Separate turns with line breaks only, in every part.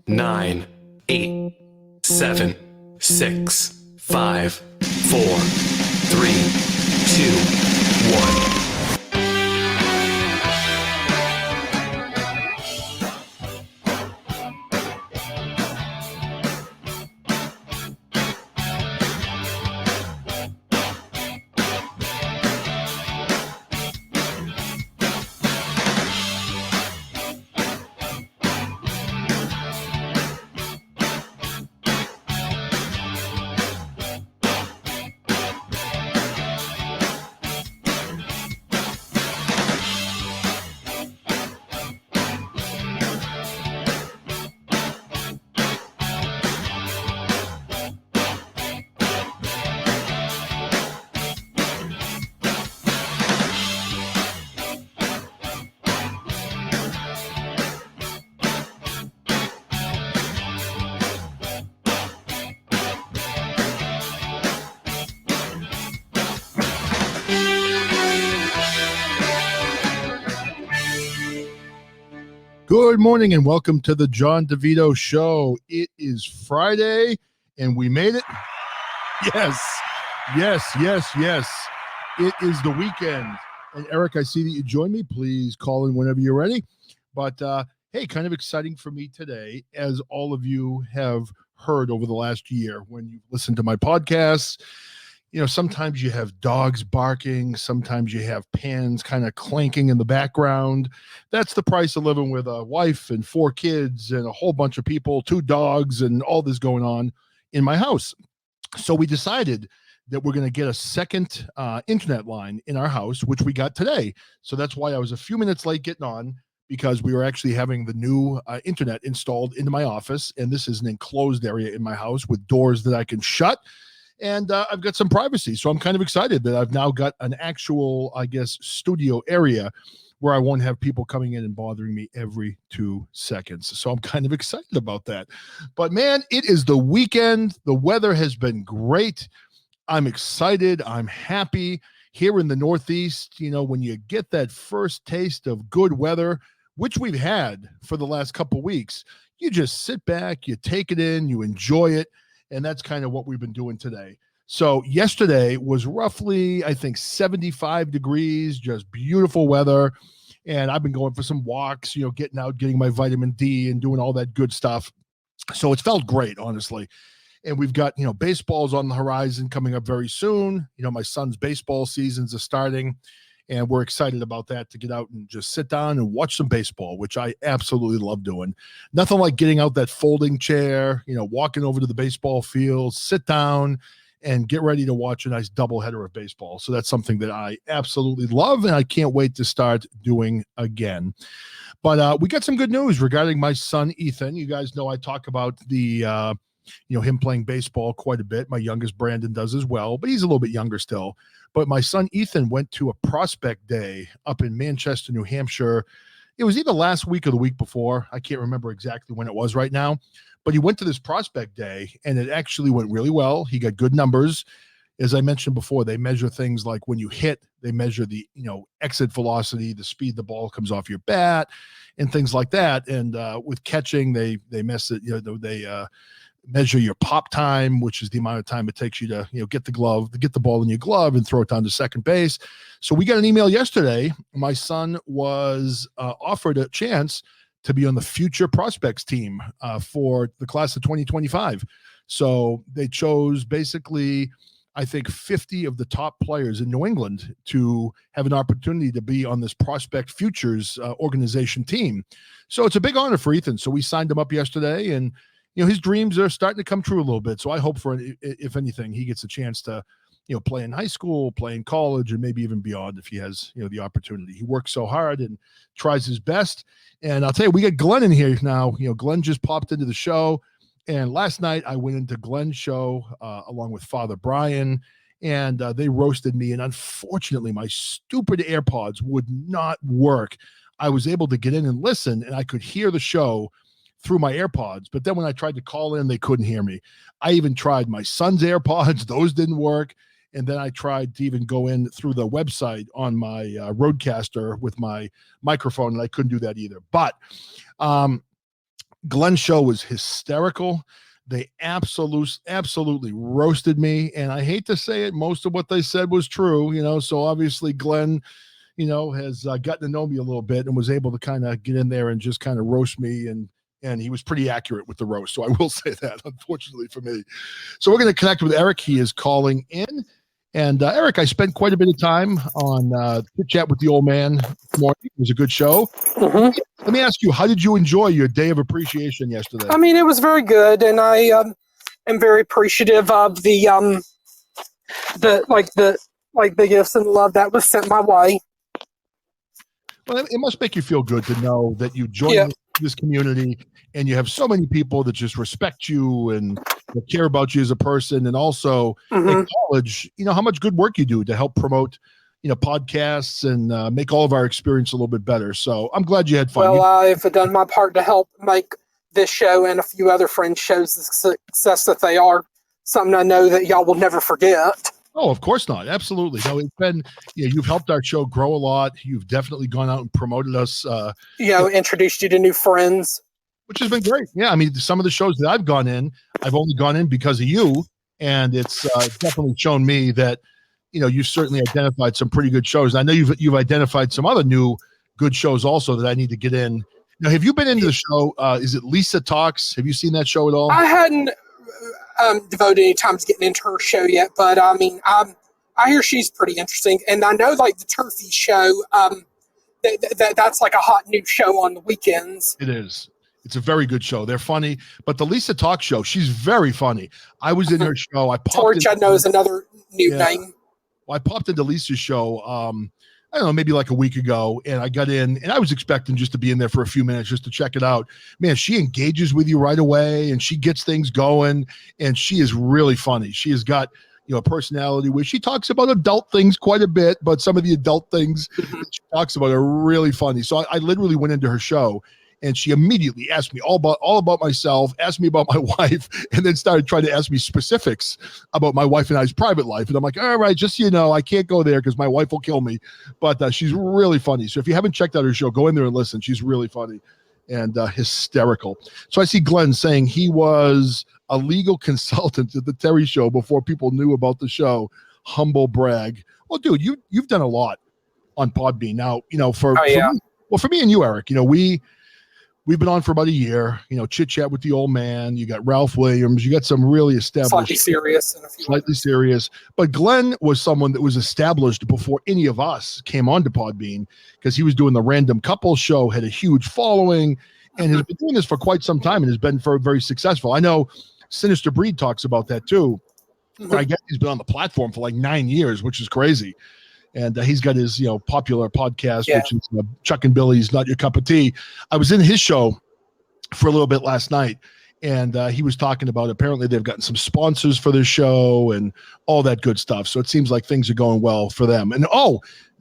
9, 8, 7, 6, 5, 4, 3, 2, 1.
Good morning and welcome to the John DeVito Show. It is Friday and we made it. Yes. It is the weekend. And Eric, I see that you joined me. Please call in whenever you're ready. But hey, kind of exciting for me today, as all of you have heard over the last year when you listen to my podcasts. You know, sometimes you have dogs barking. Sometimes you have pans kind of clanking in the background. That's the price of living with a wife and 4 kids and a whole bunch of people, 2 dogs, and all this going on in my house. So we decided that we're going to get a second internet line in our house, which we got today. So that's why I was a few minutes late getting on, because we were actually having the new internet installed into my office. And this is an enclosed area in my house with doors that I can shut. And I've got some privacy. So I'm kind of excited that I've now got an actual, I guess, studio area where I won't have people coming in and bothering me every 2 seconds. So I'm kind of excited about that. But man, it is the weekend. The weather has been great. I'm excited. I'm happy. Here in the Northeast, you know, when you get that first taste of good weather, which we've had for the last couple of weeks, you just sit back, you take it in, you enjoy it. And that's kind of what we've been doing today. So yesterday was roughly, I think, 75 degrees, just beautiful weather. And I've been going for some walks, you know, getting out, getting my vitamin D and doing all that good stuff. So it's felt great, honestly. And we've got, you know, baseball's on the horizon coming up very soon. You know, my son's baseball seasons are starting. And we're excited about that, to get out and just sit down and watch some baseball, which I absolutely love doing. Nothing like getting out that folding chair, you know, walking over to the baseball field, sit down and get ready to watch a nice doubleheader of baseball. So that's something that I absolutely love, and I can't wait to start doing again. But we got some good news regarding my son, Ethan. You guys know I talk about the him playing baseball quite a bit. My youngest Brandon does as well, but he's a little bit younger still. But my son Ethan went to a prospect day up in Manchester, New Hampshire. It was either last week or the week before. I can't remember exactly when it was right now. But he went to this prospect day, and it actually went really well. He got good numbers. As I mentioned before, they measure things like when you hit, they measure the, exit velocity, the speed the ball comes off your bat, and things like that. And with catching, they mess it, they measure your pop time, which is the amount of time it takes you to, get the ball in your glove and throw it down to second base. So we got an email yesterday. My son was offered a chance to be on the future prospects team for the class of 2025. So they chose basically, I think, 50 of the top players in New England to have an opportunity to be on this Prospect Futures organization team. So it's a big honor for Ethan. So we signed him up yesterday, and his dreams are starting to come true a little bit. So I hope if anything, he gets a chance to, play in high school, play in college, and maybe even beyond if he has, the opportunity. He works so hard and tries his best. And I'll tell you, we got Glenn in here now. Glenn just popped into the show. And last night I went into Glenn's show along with Father Brian, and they roasted me. And unfortunately, my stupid AirPods would not work. I was able to get in and listen, and I could hear the show through my AirPods. But then when I tried to call in, they couldn't hear me. I even tried my son's AirPods. Those didn't work. And then I tried to even go in through the website on my Rodecaster with my microphone, and I couldn't do that either. But Glenn's show was hysterical. They absolutely roasted me. And I hate to say it, most of what they said was true, so obviously Glenn, has gotten to know me a little bit and was able to kind of get in there and just kind of roast me. And he was pretty accurate with the roast. So I will say that, unfortunately for me. So we're going to connect with Eric. He is calling in. And Eric, I spent quite a bit of time on Chit Chat with the Old Man this morning. It was a good show.
Mm-hmm.
Let me ask you, how did you enjoy your day of appreciation yesterday?
I mean, it was very good, and I am very appreciative of the gifts and love that was sent my way.
Well, it must make you feel good to know that you joined this community and you have so many people that just respect you and care about you as a person, and also acknowledge, how much good work you do to help promote, podcasts and make all of our experience a little bit better. So I'm glad you had fun.
Well, I've done my part to help make this show and a few other friends' shows the success that they are. Something I know that y'all will never forget.
Oh, of course not. Absolutely. No, it's been, you've helped our show grow a lot. You've definitely gone out and promoted us.
Introduced you to new friends.
Which has been great. Yeah, I mean, some of the shows that I've gone in, I've only gone in because of you. And it's definitely shown me that, you've certainly identified some pretty good shows. I know you've identified some other new good shows also that I need to get in. Now, have you been into the show? Is it Lisa Talks? Have you seen that show at all?
I hadn't devoted any time to getting into her show yet, but I mean, I hear she's pretty interesting. And I know, like, the Turfy show, that's like a hot new show on the weekends.
It is. It's a very good show. They're funny. But the Lisa Talk show, she's very funny. I was in her show.
Torch, I know, is another new name.
Well, I popped into Lisa's show, I don't know, maybe like a week ago, and I got in, and I was expecting just to be in there for a few minutes just to check it out. Man, she engages with you right away, and she gets things going, and she is really funny. She has got, a personality where she talks about adult things quite a bit, but some of the adult things that she talks about are really funny. So I literally went into her show, and she immediately asked me all about myself, asked me about my wife, and then started trying to ask me specifics about my wife and I's private life. And I'm like, all right, just so you know, I can't go there because my wife will kill me. But she's really funny. So if you haven't checked out her show, go in there and listen. She's really funny and hysterical. So I see Glenn saying he was a legal consultant at the Terry Show before people knew about the show. Humble brag. Well, dude, you've done a lot on Podbean. Now, for me and you, Eric, we've been on for about a year, Chit Chat with the Old Man. You got Ralph Williams. You got some really established. Slightly serious. But Glenn was someone that was established before any of us came onto Podbean because he was doing the Random Couple show, had a huge following, and has been doing this for quite some time and has been very successful. I know Sinister Breed talks about that too. I guess he's been on the platform for like 9 years, which is crazy. And he's got his, popular podcast, which is Chuck and Billy's Not Your Cup of Tea. I was in his show for a little bit last night, and he was talking about apparently they've gotten some sponsors for this show and all that good stuff. So it seems like things are going well for them. And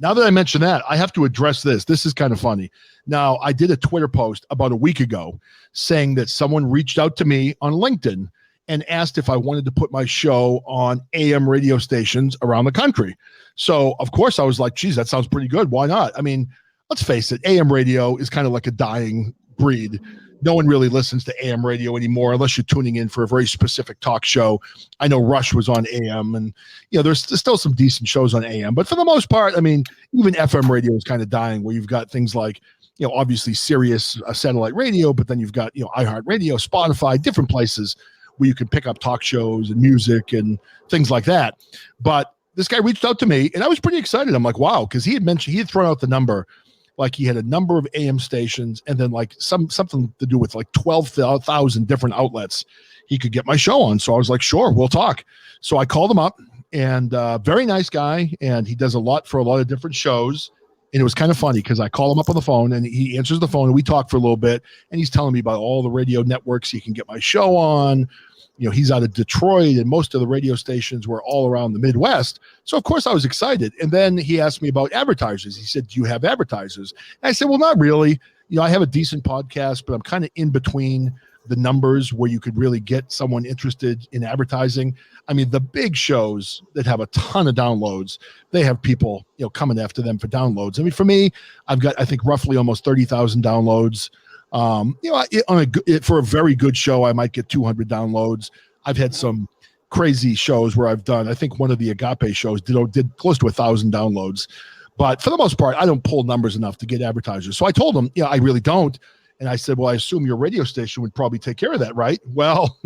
now that I mention that, I have to address this. This is kind of funny. Now, I did a Twitter post about a week ago saying that someone reached out to me on LinkedIn and asked if I wanted to put my show on AM radio stations around the country. So, of course, I was like, geez, that sounds pretty good. Why not? I mean, let's face it, AM radio is kind of like a dying breed. No one really listens to AM radio anymore unless you're tuning in for a very specific talk show. I know Rush was on AM, and there's still some decent shows on AM. But for the most part, I mean, even FM radio is kind of dying, where you've got things like, obviously Sirius satellite radio, but then you've got, iHeartRadio, Spotify, different places where you can pick up talk shows and music and things like that. But this guy reached out to me, and I was pretty excited. I'm like, wow, because he had thrown out the number, like he had a number of AM stations, and then like something to do with like 12,000 different outlets he could get my show on. So I was like, sure, we'll talk. So I called him up, and very nice guy, and he does a lot for a lot of different shows. And it was kind of funny because I call him up on the phone, and he answers the phone, and we talk for a little bit, and he's telling me about all the radio networks he can get my show on. He's out of Detroit, and most of the radio stations were all around the Midwest. So, of course, I was excited. And then he asked me about advertisers. He said, do you have advertisers? And I said, well, not really. I have a decent podcast, but I'm kind of in between the numbers where you could really get someone interested in advertising. I mean, the big shows that have a ton of downloads, they have people, coming after them for downloads. I mean, for me, I've got, I think, roughly almost 30,000 downloads. For a very good show, I might get 200 downloads. I've had some crazy shows where I've done, I think one of the Agape shows did close to 1,000 downloads. But for the most part, I don't pull numbers enough to get advertisers. So I told him, I really don't. And I said, well, I assume your radio station would probably take care of that, right? Well,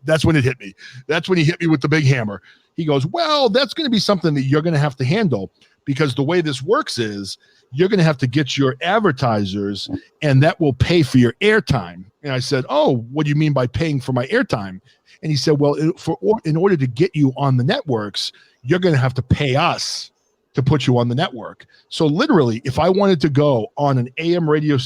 that's when it hit me. That's when he hit me with the big hammer. He goes, well, that's going to be something that you're going to have to handle, because the way this works is you're going to have to get your advertisers, and that will pay for your airtime. And I said, oh, what do you mean by paying for my airtime? And he said, well, in order to get you on the networks, you're going to have to pay us to put you on the network. So literally, if I wanted to go on an AM radio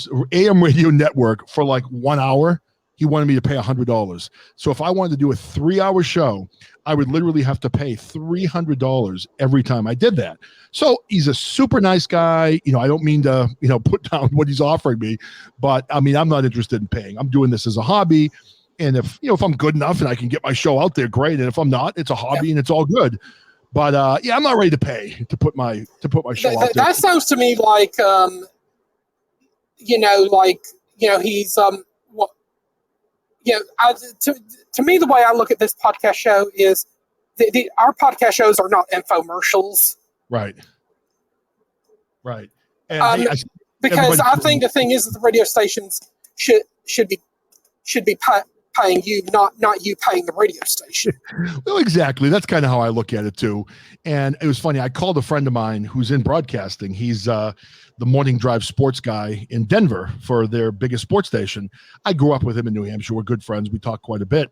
network for like 1 hour, he wanted me to pay $100. So if I wanted to do a 3-hour show, I would literally have to pay $300 every time I did that. So he's a super nice guy. I don't mean to, put down what he's offering me, but I mean, I'm not interested in paying. I'm doing this as a hobby. And if I'm good enough and I can get my show out there, great. And if I'm not, it's a hobby and it's all good. But I'm not ready to pay to put my show out there.
That sounds to me like, he's to me, the way I look at this podcast show is our podcast shows are not infomercials.
Right. And
because I think the thing is that the radio stations should be paying you, not you paying the radio station.
Well, exactly. That's kind of how I look at it too. And it was funny. I called a friend of mine who's in broadcasting. He's the morning drive sports guy in Denver for their biggest sports station. I grew up with him in New Hampshire. We're good friends. We talk quite a bit.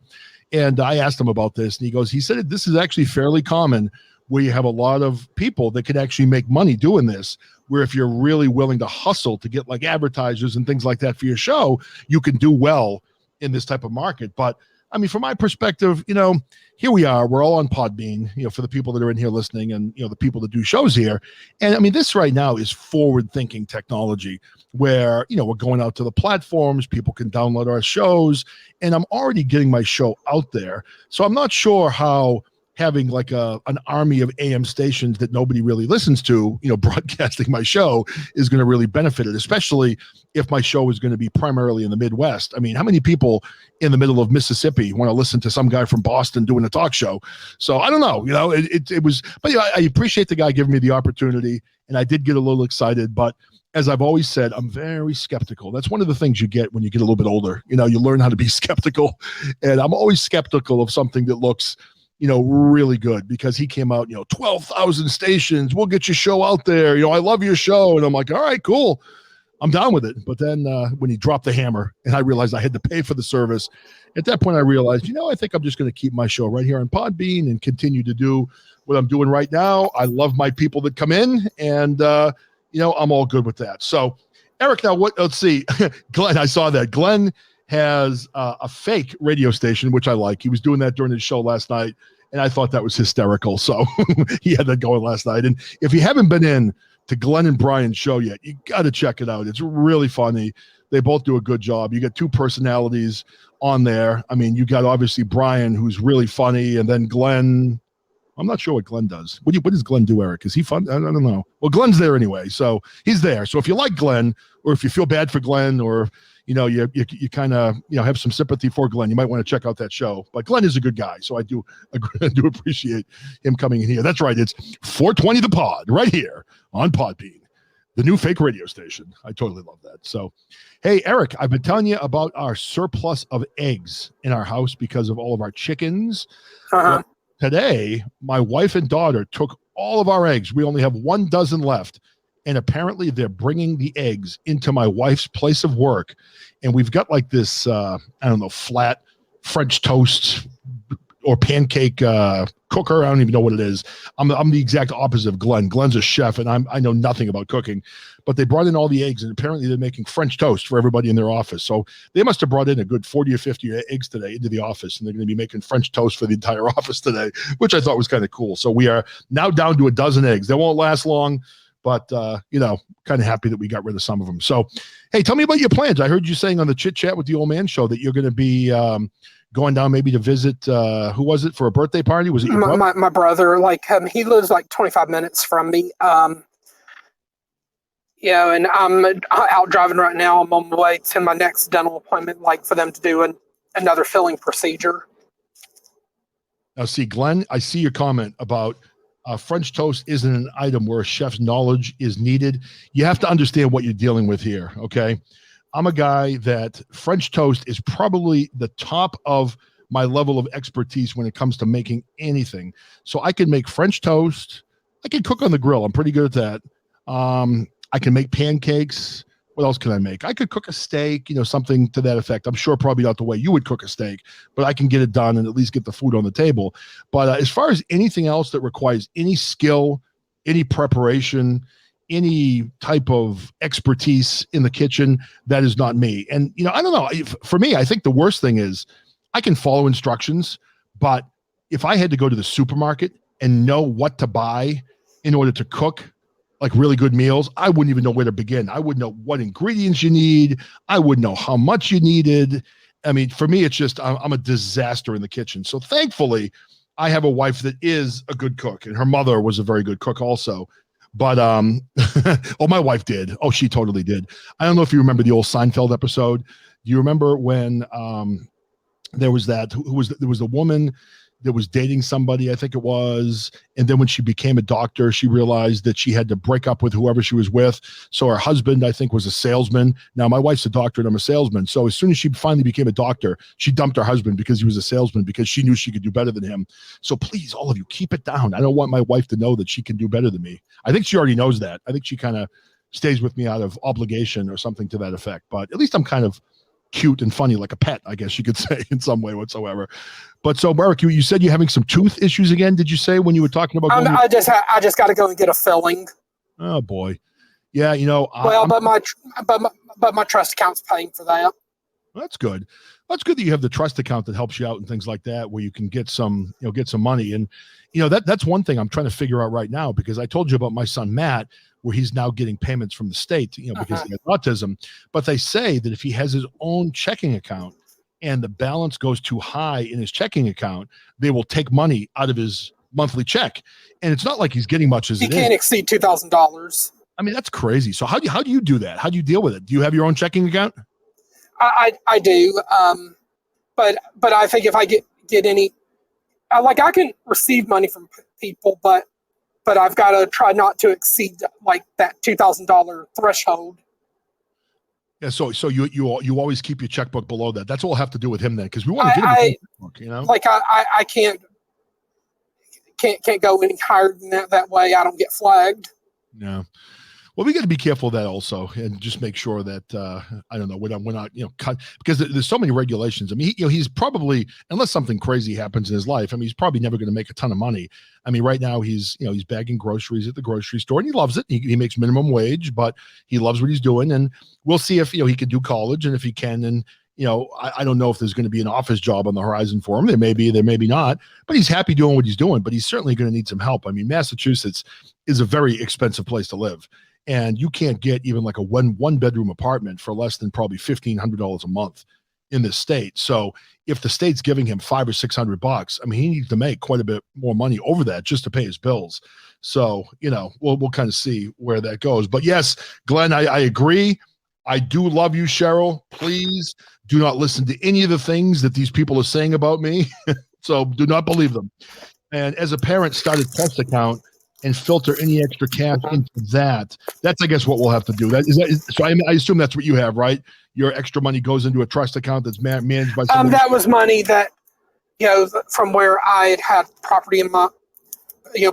And I asked him about this, and he said, this is actually fairly common, where you have a lot of people that could actually make money doing this, where if you're really willing to hustle to get like advertisers and things like that for your show, you can do well in this type of market. But I mean, from my perspective, here we are, we're all on Podbean, for the people that are in here listening and, the people that do shows here. And I mean, this right now is forward thinking technology where, we're going out to the platforms, people can download our shows, and I'm already getting my show out there. So I'm not sure how having like an army of AM stations that nobody really listens to, broadcasting my show is going to really benefit it, especially if my show is going to be primarily in the Midwest. I mean, how many people in the middle of Mississippi want to listen to some guy from Boston doing a talk show? So I don't know, it was, but I appreciate the guy giving me the opportunity, and I did get a little excited, but as I've always said, I'm very skeptical. That's one of the things you get when you get a little bit older. You learn how to be skeptical, and I'm always skeptical of something that looks really good, because he came out, 12,000 stations. We'll get your show out there. I love your show. And I'm like, all right, cool. I'm down with it. But then when he dropped the hammer and I realized I had to pay for the service, at that point I realized, I think I'm just going to keep my show right here on Podbean and continue to do what I'm doing right now. I love my people that come in, and, I'm all good with that. So Eric, now let's see. Glenn, I saw that. Glenn has a fake radio station, which I like. He was doing that during his show last night, and I thought that was hysterical. So he had that going last night. And if you haven't been in to Glenn and Brian's show yet, you got to check it out. It's really funny. They both do a good job. You get two personalities on there. I mean, you got obviously Brian, who's really funny, and then Glenn. I'm not sure what Glenn does. What does Glenn do, Eric? Is he fun? I don't know. Well, Glenn's there anyway, so he's there. So if you like Glenn, or if you feel bad for Glenn, or you kind of have some sympathy for Glenn, you might want to check out that show. But Glenn is a good guy, so I do appreciate him coming in here. That's right. It's 420 the Pod right here on Podbean, the new fake radio station. I totally love that. So, hey, Eric, I've been telling you about our surplus of eggs in our house because of all of our chickens. Well, today, my wife and daughter took all of our eggs. We only have 1 dozen left. And apparently they're bringing the eggs into my wife's place of work. And we've got like this, flat French toast or pancake cooker. I don't even know what it is. I'm the exact opposite of Glenn. Glenn's a chef, and I know nothing about cooking. But they brought in all the eggs, and apparently they're making French toast for everybody in their office. So they must have brought in a good 40 or 50 eggs today into the office, and they're going to be making French toast for the entire office today, which I thought was kind of cool. So we are now down to 12 eggs. They won't last long, but, kind of happy that we got rid of some of them. So, hey, tell me about your plans. I heard you saying on the Chit Chat with the Old Man show that you're going to be going down maybe to visit, who was it, for a birthday party? Was it your brother?
My brother? Like, he lives like 25 minutes from me. And I'm out driving right now. I'm on my way to my next dental appointment, like for them to do another filling procedure.
Now, see, Glenn, I see your comment about French toast isn't an item where a chef's knowledge is needed. You have to understand what you're dealing with here, okay? I'm a guy that French toast is probably the top of my level of expertise when it comes to making anything. So I can make French toast. I can cook on the grill. I'm pretty good at that. I can make pancakes. What else can I make? I could cook a steak, something to that effect. I'm sure probably not the way you would cook a steak, but I can get it done and at least get the food on the table. But as far as anything else that requires any skill, any preparation, any type of expertise in the kitchen, that is not me. And, I don't know. For me, I think the worst thing is I can follow instructions, but if I had to go to the supermarket and know what to buy in order to cook like really good meals, I wouldn't even know where to begin. I wouldn't know what ingredients you need. I wouldn't know how much you needed. I mean, for me, it's just, I'm a disaster in the kitchen. So thankfully, I have a wife that is a good cook, and her mother was a very good cook also. But, oh, my wife did. Oh, she totally did. I don't know if you remember the old Seinfeld episode. Do you remember when there was there was the woman that was dating somebody, I think it was. And then when she became a doctor, she realized that she had to break up with whoever she was with. So her husband, I think, was a salesman. Now, my wife's a doctor and I'm a salesman. So as soon as she finally became a doctor, she dumped her husband because he was a salesman, because she knew she could do better than him. So please, all of you, keep it down. I don't want my wife to know that she can do better than me. I think she already knows that. I think she kind of stays with me out of obligation or something to that effect. But at least I'm kind of cute and funny, like a pet, I guess you could say, in some way whatsoever. But so, Eric, you said you're having some tooth issues again. Did you say when you were talking about?
I just got to go and get a filling.
Oh boy, yeah,
but my trust account's paying for that.
That's good. That's good that you have the trust account that helps you out and things like that, where you can get some money. And that's one thing I'm trying to figure out right now, because I told you about my son Matt, where he's now getting payments from the state, because he has autism. But they say that if he has his own checking account and the balance goes too high in his checking account, they will take money out of his monthly check. And it's not like he's getting much as it is.
He can't exceed $2,000.
I mean, that's crazy. So how do you do that? How do you deal with it? Do you have your own checking account?
I do. But I think if I get any, I can receive money from people, but I've got to try not to exceed like that $2,000 threshold.
Yeah, so you always keep your checkbook below that. That's all I have to do with him then, because we want to get him a checkbook,
Like I can't go any higher than that way I don't get flagged.
No. Well, we got to be careful of that also, and just make sure that I don't know, we're not cut, because there's so many regulations. I mean, he's probably, unless something crazy happens in his life, I mean, he's probably never going to make a ton of money. I mean, right now he's bagging groceries at the grocery store, and he loves it. He makes minimum wage, but he loves what he's doing, and we'll see if he can do college, and if he can, and I don't know if there's going to be an office job on the horizon for him. There may be not, but he's happy doing what he's doing. But he's certainly going to need some help. I mean, Massachusetts is a very expensive place to live. And you can't get even like a one bedroom apartment for less than probably $1,500 a month in this state. So if the state's giving him $500 or $600, I mean, he needs to make quite a bit more money over that just to pay his bills. So, we'll kind of see where that goes. But yes, Glenn, I agree. I do love you, Cheryl. Please do not listen to any of the things that these people are saying about me. So do not believe them. And as a parent, start a trust account and filter any extra cash into that. That's, I guess, what we'll have to do. So I assume that's what you have, right? Your extra money goes into a trust account that's managed by someone.
That was money that, from where I had property in my,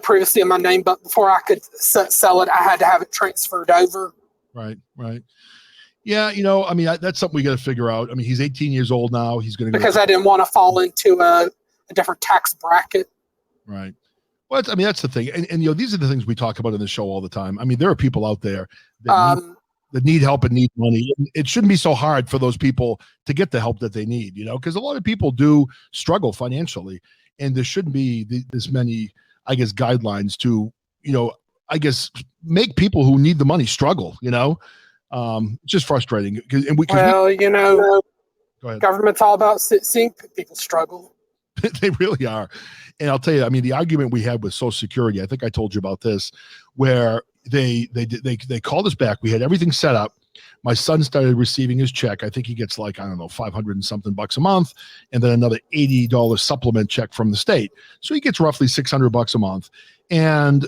previously in my name, but before I could sell it, I had to have it transferred over.
Right. Yeah, I mean, that's something we got to figure out. I mean, he's 18 years old now. He's going to
because I didn't want to fall into a different tax bracket.
Right. Well, that's the thing. And these are the things we talk about in the show all the time. I mean, there are people out there that need help and need money. It shouldn't be so hard for those people to get the help that they need, because a lot of people do struggle financially, and there shouldn't be this many, I guess, guidelines to, I guess, make people who need the money struggle, It's just frustrating.
Government's all about seeing people struggle.
They really are. And I'll tell you, I mean, the argument we had with Social Security, I think I told you about this, where they called us back. We had everything set up. My son started receiving his check. I think he gets like, I don't know, 500 and something bucks a month, and then another $80 supplement check from the state. So he gets roughly $600 a month. And,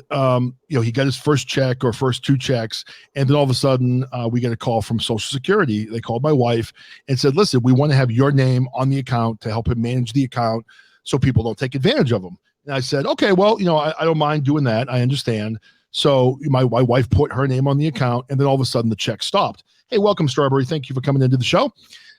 he got his first check or first two checks. And then all of a sudden we get a call from Social Security. They called my wife and said, listen, we want to have your name on the account to help him manage the account so people don't take advantage of him. And I said, okay, well, I don't mind doing that. I understand. So my wife put her name on the account, and then all of a sudden the check stopped. Hey, welcome, Strawberry. Thank you for coming into the show.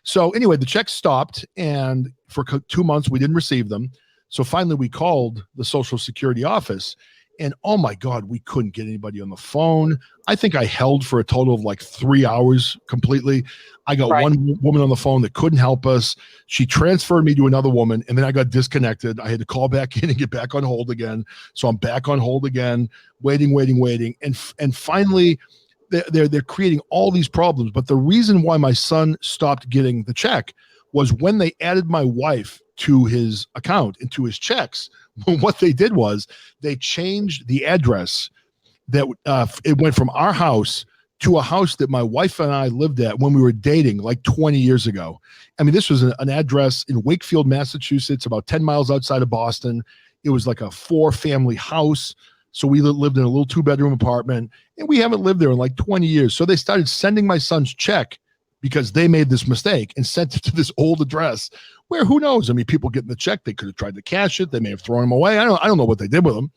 So anyway, the check stopped, and for 2 months we didn't receive them. So finally we called the Social Security office, and oh my God, we couldn't get anybody on the phone. I think I held for a total of like 3 hours completely. I got one woman on the phone that couldn't help us. She transferred me to another woman, and then I got disconnected. I had to call back in and get back on hold again. So I'm back on hold again, waiting. And finally, they're creating all these problems. But the reason why my son stopped getting the check was when they added my wife to his account and to his checks. What they did was they changed the address that it went from our house to a house that my wife and I lived at when we were dating like 20 years ago. I mean, this was an address in Wakefield, Massachusetts, about 10 miles outside of Boston. It was like a 4-family house. So we lived in a little 2-bedroom apartment, and we haven't lived there in like 20 years. So they started sending my son's check because they made this mistake and sent it to this old address where, who knows? I mean, people getting the check, they could have tried to cash it. They may have thrown them away. I don't know what they did with them.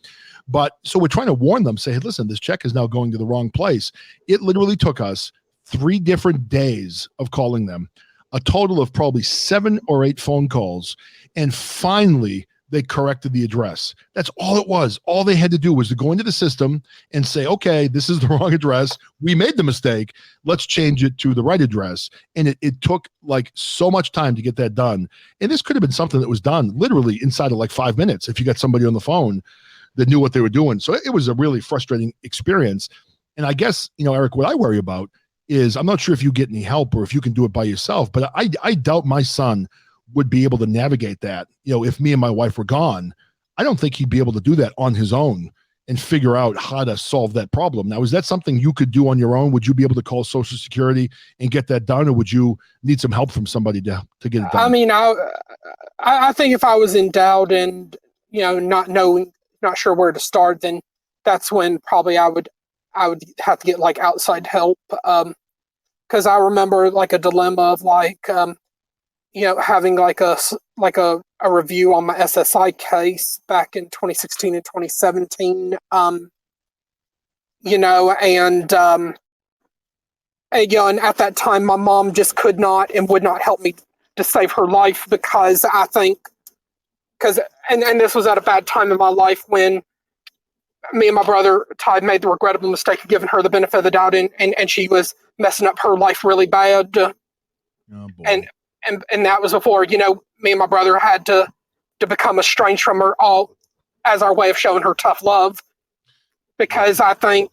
But so we're trying to warn them, say, hey, listen, this check is now going to the wrong place. It literally took us 3 different days of calling them, a total of probably 7 or 8 phone calls. And finally, they corrected the address. That's all it was. All they had to do was to go into the system and say, okay, this is the wrong address. We made the mistake. Let's change it to the right address. And it took like so much time to get that done. And this could have been something that was done literally inside of like 5 minutes if you got somebody on the phone that knew what they were doing. So it was a really frustrating experience. And I guess, Eric, what I worry about is I'm not sure if you get any help or if you can do it by yourself, but I doubt my son would be able to navigate that. If me and my wife were gone, I don't think he'd be able to do that on his own and figure out how to solve that problem. Now, is that something you could do on your own? Would you be able to call Social Security and get that done, or would you need some help from somebody to get it done?
I mean, I think if I was in doubt and, not sure where to start, then that's when probably I would have to get like outside help. Cause I remember like a dilemma of like, having like a review on my SSI case back in 2016 and 2017, and at that time, my mom just could not and would not help me to save her life because I think, and this was at a bad time in my life when me and my brother Todd made the regrettable mistake of giving her the benefit of the doubt, and she was messing up her life really bad.
Oh, boy.
And that was before, me and my brother had to become estranged from her all as our way of showing her tough love. Because I think,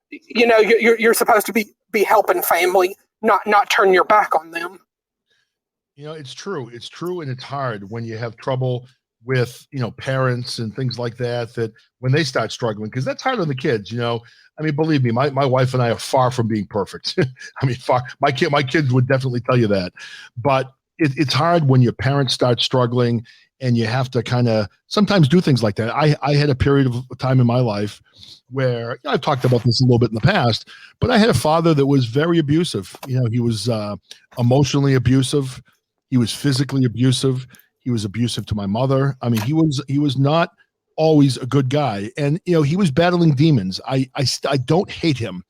you're supposed to be helping family, not turn your back on them.
It's true. It's true. And it's hard when you have trouble with, parents and things like that when they start struggling, because that's hard on the kids, I mean, believe me, my wife and I are far from being perfect. I mean, far. My kids would definitely tell you that, but it's hard when your parents start struggling and you have to kind of sometimes do things like that. I had a period of time in my life where I've talked about this a little bit in the past, but I had a father that was very abusive. He was emotionally abusive. He was physically abusive. He was abusive to my mother. I mean, he was not always a good guy. And, he was battling demons. I don't hate him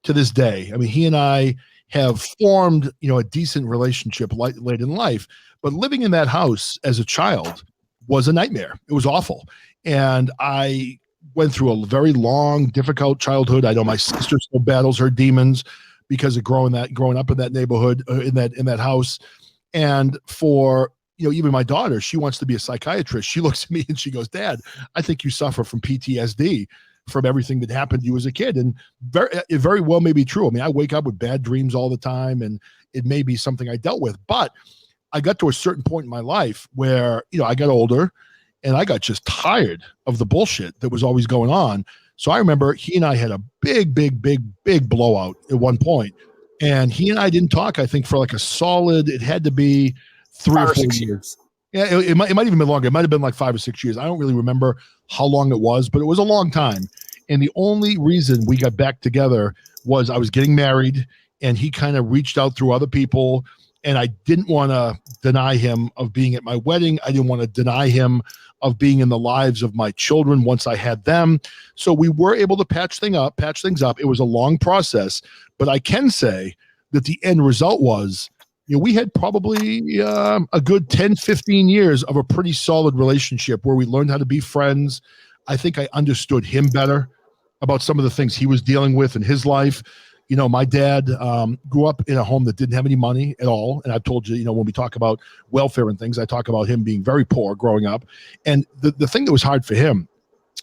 to this day. I mean, he and I have formed, a decent relationship late in life, but living in that house as a child was a nightmare. It was awful. And I went through a very long, difficult childhood. I know my sister still battles her demons because of growing up in that neighborhood, in that house. And for, even my daughter, she wants to be a psychiatrist. She looks at me and she goes, Dad, I think you suffer from PTSD from everything that happened to you as a kid. And it very well may be true. I mean, I wake up with bad dreams all the time, and it may be something I dealt with. But I got to a certain point in my life where, I got older and I got just tired of the bullshit that was always going on. So I remember he and I had a big blowout at one point, and he and I didn't talk. I think for like a solid, it had to be
5 or 6 years.
Yeah, it might even be longer. It might have been like 5 or 6 years. I don't really remember how long it was, but it was a long time. And the only reason we got back together was I was getting married, and he kind of reached out through other people, and I didn't want to deny him of being at my wedding. I didn't want to deny him of being in the lives of my children once I had them. So we were able to patch things up. It was a long process, but I can say that the end result was, we had probably a good 10, 15 years of a pretty solid relationship where we learned how to be friends. I think I understood him better about some of the things he was dealing with in his life. My dad grew up in a home that didn't have any money at all. And I've told you, when we talk about welfare and things, I talk about him being very poor growing up. And the thing that was hard for him,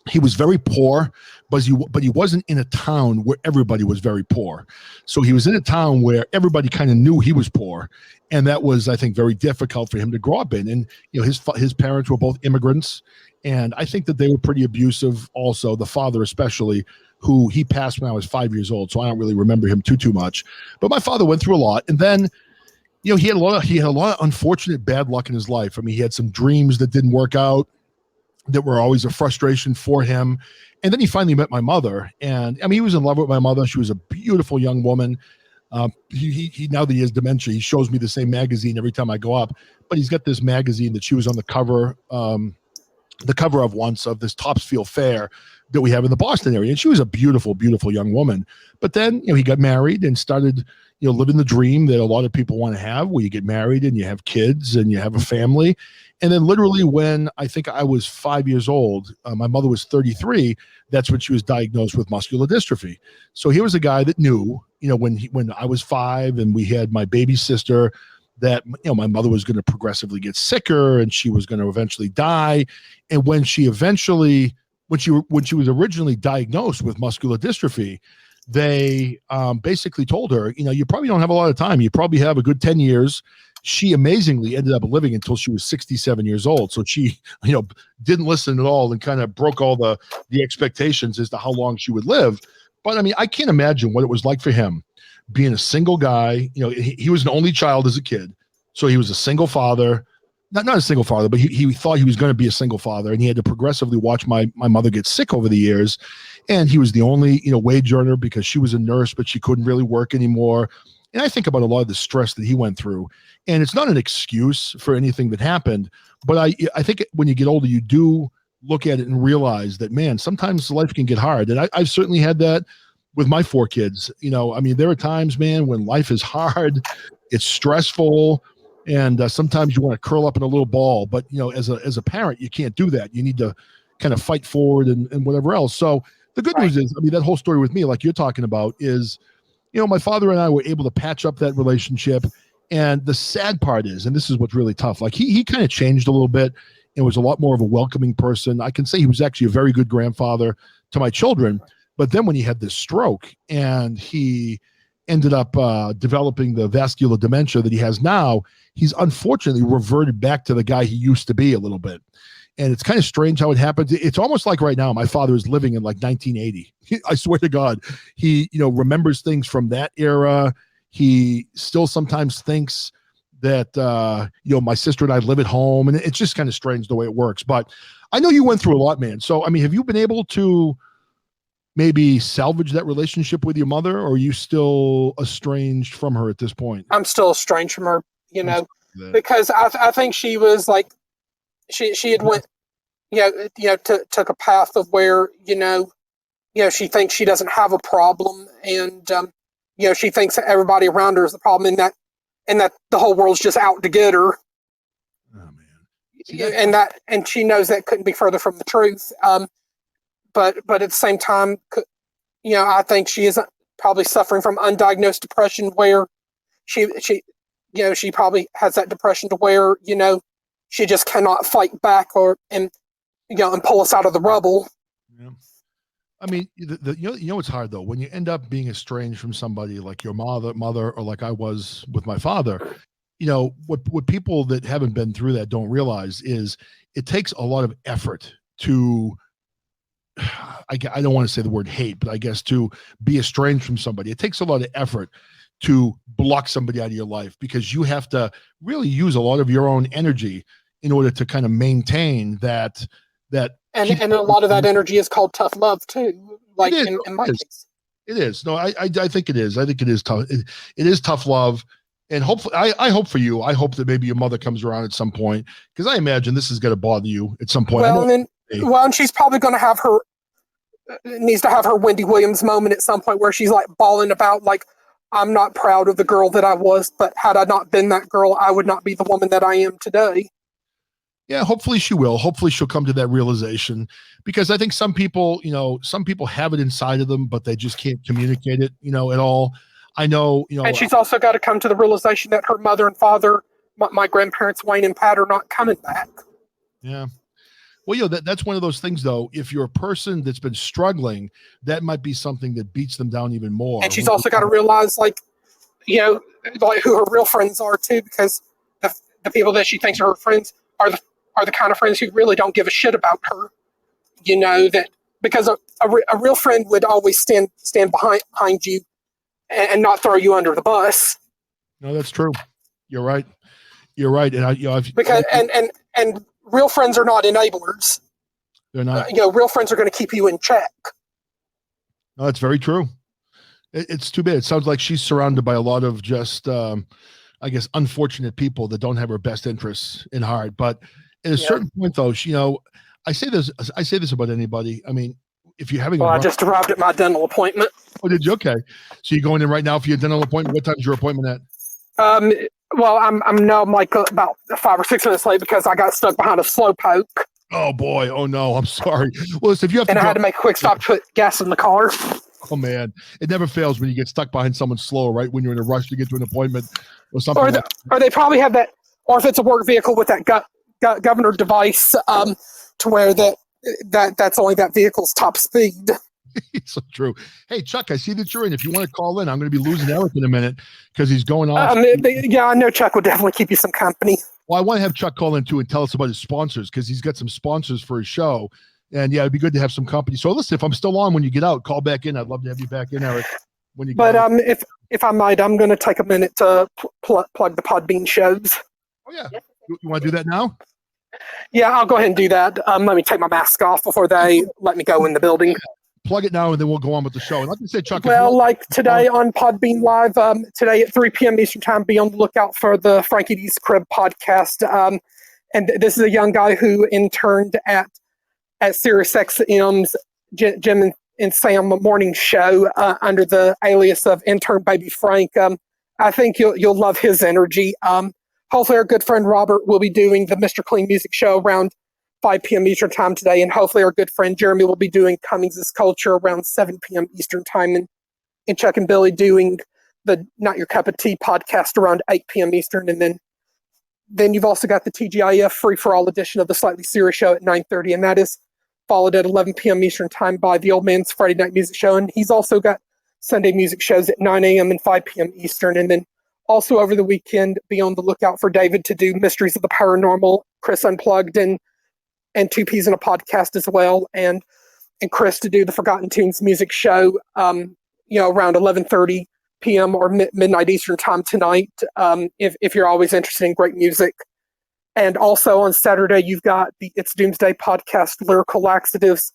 he was very poor, but he wasn't in a town where everybody was very poor. So he was in a town where everybody kind of knew he was poor. And that was, I think, very difficult for him to grow up in. And, his parents were both immigrants. And I think that they were pretty abusive also, the father especially, who he passed when I was 5 years old. So I don't really remember him too much. But my father went through a lot. And then, he had a lot of unfortunate bad luck in his life. I mean, he had some dreams that didn't work out, that were always a frustration for him. And then he finally met my mother. And I mean, he was in love with my mother. She was a beautiful young woman. He now that he has dementia, he shows me the same magazine every time I go up, but he's got this magazine that she was on the cover of once of this Topsfield Fair that we have in the Boston area. And she was a beautiful, beautiful young woman. But then, he got married and started, living the dream that a lot of people want to have, where you get married and you have kids and you have a family. And then literally when I think I was 5 years old, my mother was 33. That's when she was diagnosed with muscular dystrophy. So he was a guy that knew, when I was 5 and we had my baby sister, that, my mother was going to progressively get sicker and she was going to eventually die. And when she was originally diagnosed with muscular dystrophy, they basically told her, you probably don't have a lot of time. You probably have a good 10 years. She amazingly ended up living until she was 67 years old. So she, didn't listen at all and kind of broke all the expectations as to how long she would live. But I mean, I can't imagine what it was like for him being a single guy. He was an only child as a kid. So he was a single father, not a single father, but he thought he was going to be a single father. And he had to progressively watch my mother get sick over the years. And he was the only, wage earner because she was a nurse, but she couldn't really work anymore. And I think about a lot of the stress that he went through. And it's not an excuse for anything that happened. But I think when you get older, you do look at it and realize that, man, sometimes life can get hard. And I've certainly had that with my 4 kids. I mean, there are times, man, when life is hard, it's stressful. And sometimes you want to curl up in a little ball. But, as a parent, you can't do that. You need to kind of fight forward and whatever else. So the good news is, I mean, that whole story with me, like you're talking about, is, my father and I were able to patch up that relationship. And the sad part is, and this is what's really tough, like he kind of changed a little bit and was a lot more of a welcoming person. I can say he was actually a very good grandfather to my children. But then when he had this stroke and he ended up developing the vascular dementia that he has now, he's unfortunately reverted back to the guy he used to be a little bit. And it's kind of strange how it happens. It's almost like right now, my father is living in like 1980. I swear to God, he, remembers things from that era. He still sometimes thinks that, my sister and I live at home, and it's just kind of strange the way it works. But I know you went through a lot, man. So, I mean, have you been able to maybe salvage that relationship with your mother, or are you still estranged from her at this point?
I'm still estranged from her, because I think she was like, she had went, took a path of where, she thinks she doesn't have a problem, and she thinks that everybody around her is the problem, and that the whole world's just out to get her.
Oh man!
And she knows that couldn't be further from the truth. But at the same time, I think she is probably suffering from undiagnosed depression, where she probably has that depression to where she just cannot fight back and pull us out of the rubble.
Yeah. I mean, it's hard though when you end up being estranged from somebody like your mother, or like I was with my father. What people that haven't been through that don't realize is it takes a lot of effort to I don't want to say the word hate, but I guess to be estranged from somebody, it takes a lot of effort to block somebody out of your life, because you have to really use a lot of your own energy in order to kind of maintain that.
And a lot of that energy is called tough love too. Like
It is.
in my case.
It is. No, I think it is. I think it is tough. It is tough love. And hopefully, I hope for you, I hope that maybe your mother comes around at some point, because I imagine this is going to bother you at some point.
And she's probably going to have needs to have her Wendy Williams moment at some point where she's like bawling about like, I'm not proud of the girl that I was, but had I not been that girl, I would not be the woman that I am today.
Yeah, hopefully she will. Hopefully she'll come to that realization, because I think some people have it inside of them, but they just can't communicate it, at all. I know,
and she's also got to come to the realization that her mother and father, my grandparents, Wayne and Pat, are not coming back.
Yeah. Well, that's one of those things, though. If you're a person that's been struggling, that might be something that beats them down even more.
And she's also got to realize, like who her real friends are too, because the people that she thinks are her friends are the kind of friends who really don't give a shit about her. That because a real friend would always stand behind you and not throw you under the bus.
No, that's true. You're right. And
because real friends are not enablers.
They're not.
Real friends are going to keep you in check.
No, that's very true. It's too bad. It sounds like she's surrounded by a lot of just, I guess, unfortunate people that don't have her best interests in heart. But at a certain point, though, I say this about anybody. I mean, if you're having
I just arrived at my dental appointment.
Oh, did you? Okay. So you're going in right now for your dental appointment? What time's your appointment at?
Well, I'm now like about 5 or 6 minutes late because I got stuck behind a slow poke.
Oh boy! Oh no! I'm sorry. Well, listen, if you have
I had to make a quick stop to put gas in the car.
Oh man, it never fails when you get stuck behind someone slow, right? When you're in a rush to get to an appointment or something.
Or they probably have that, or if it's a work vehicle with that governor device, to where that's only that vehicle's top speed.
So true. Hey, Chuck, I see that you're in. If you want to call in, I'm going to be losing Eric in a minute because he's going off.
Yeah, I know Chuck will definitely keep you some company.
Well, I want to have Chuck call in too and tell us about his sponsors, because he's got some sponsors for his show. And yeah, it'd be good to have some company. So listen, if I'm still on when you get out, call back in. I'd love to have you back in, Eric. When you
get out. If I might, I'm going to take a minute to plug the Podbean shows.
Oh yeah, you want to do that now?
Yeah, I'll go ahead and do that. Let me take my mask off before they let me go in the building.
Plug it now, and then we'll go on with the show. And like I said, Chuck.
Well, like today on Podbean Live, today at 3 p.m. Eastern Time, be on the lookout for the Frankie D's Crib podcast. And this is a young guy who interned at Sirius XM's Jim and Sam morning show under the alias of Intern Baby Frank. I think you'll love his energy. Hopefully, our good friend Robert will be doing the Mr. Clean Music Show around 5 p.m. Eastern Time today, and hopefully our good friend Jeremy will be doing Cummings' Culture around 7 p.m. Eastern Time, and Chuck and Billy doing the Not Your Cup of Tea podcast around 8 p.m. Eastern, and then you've also got the TGIF free-for-all edition of the Slightly Serious Show at 9:30, and that is followed at 11 p.m. Eastern Time by the Old Man's Friday Night Music Show, and he's also got Sunday music shows at 9 a.m. and 5 p.m. Eastern, and then also over the weekend, be on the lookout for David to do Mysteries of the Paranormal, Chris Unplugged, and Two Peas in a Podcast as well, and Chris to do the Forgotten Tunes music show, around 11:30 p.m. or midnight Eastern Time tonight, if you're always interested in great music. And also on Saturday, you've got the It's Doomsday podcast, Lyrical Laxatives,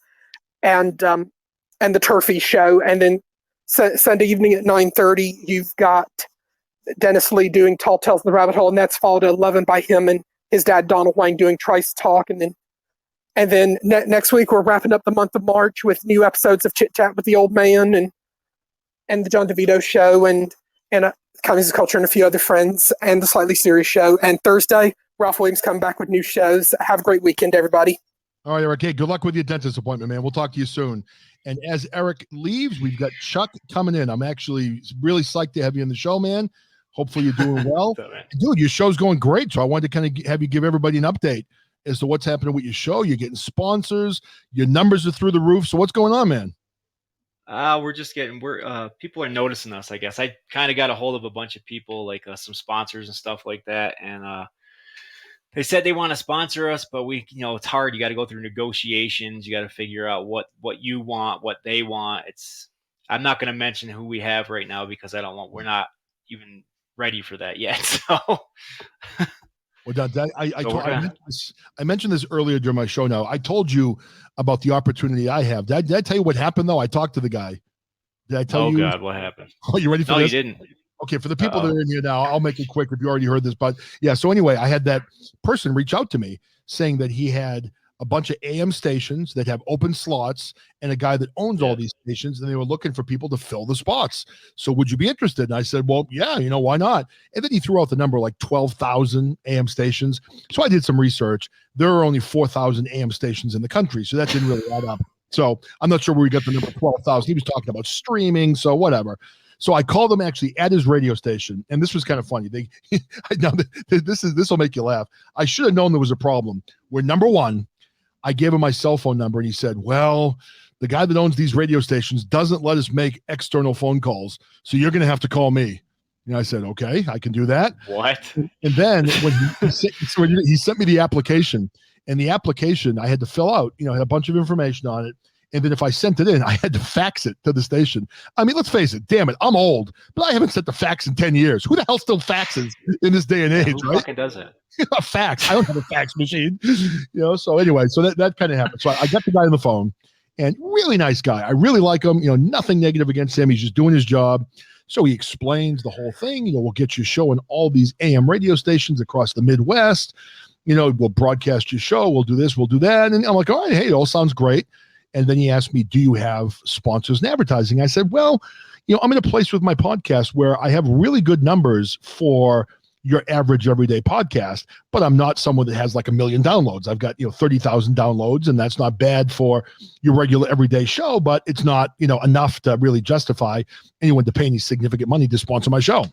and the Turfy show. And then Sunday evening at 9:30, you've got Dennis Lee doing Tall Tales in the Rabbit Hole, and that's followed at 11 by him and his dad, Donald Wayne, doing Trice Talk. And then next week, we're wrapping up the month of March with new episodes of Chit Chat with the Old Man and the John DeVito Show and Cummings' Culture and a few other friends and the Slightly Serious Show. And Thursday, Ralph Williams coming back with new shows. Have a great weekend, everybody.
All right, Eric. Hey, good luck with your dentist appointment, man. We'll talk to you soon. And as Eric leaves, we've got Chuck coming in. I'm actually really psyched to have you on the show, man. Hopefully you're doing well. Dude, your show's going great. So I wanted to kind of have you give everybody an update as to what's happening with your show. You're getting sponsors. Your numbers are through the roof. So what's going on, man?
People are noticing us, I guess. I kind of got a hold of a bunch of people, like some sponsors and stuff like that. And they said they want to sponsor us, but it's hard. You got to go through negotiations. You got to figure out what you want, what they want. I'm not going to mention who we have right now because we're not even ready for that yet. So,
well, I mentioned this earlier during my show. Now I told you about the opportunity I have. Did I tell you what happened though? I talked to the guy. Did I tell you?
Oh God, what happened?
Oh, you ready for this?
No, you didn't.
Okay, for the people that are in here now, I'll make it quick if you already heard this. But yeah, so anyway, I had that person reach out to me saying that he had a bunch of AM stations that have open slots and a guy that owns all these stations, and they were looking for people to fill the spots. So would you be interested? And I said, well, yeah, why not? And then he threw out the number like 12,000 AM stations. So I did some research. There are only 4,000 AM stations in the country, so that didn't really add up. So I'm not sure where we got the number 12,000. He was talking about streaming, so whatever. So I called him actually at his radio station, and this was kind of funny. This will make you laugh. I should have known there was a problem. Where number one, I gave him my cell phone number, and he said, "Well, the guy that owns these radio stations doesn't let us make external phone calls, so you're going to have to call me." And I said, "Okay, I can do that."
What?
And then when he sent me the application, and the application I had to fill out, had a bunch of information on it. And then if I sent it in, I had to fax it to the station. I mean, let's face it, damn it, I'm old, but I haven't sent the fax in 10 years. Who the hell still faxes in this day and age,
who
right?
fucking does it?
A fax. I don't have a fax machine. So anyway, so that kind of happened. So I got the guy on the phone, and really nice guy. I really like him. Nothing negative against him. He's just doing his job. So he explains the whole thing. We'll get you show in all these AM radio stations across the Midwest. We'll broadcast your show. We'll do this. We'll do that. And I'm like, all right, hey, it all sounds great. And then he asked me, do you have sponsors and advertising? I said, well, I'm in a place with my podcast where I have really good numbers for your average everyday podcast, but I'm not someone that has like 1 million downloads. I've got, 30,000 downloads, and that's not bad for your regular everyday show, but it's not, enough to really justify anyone to pay any significant money to sponsor my show.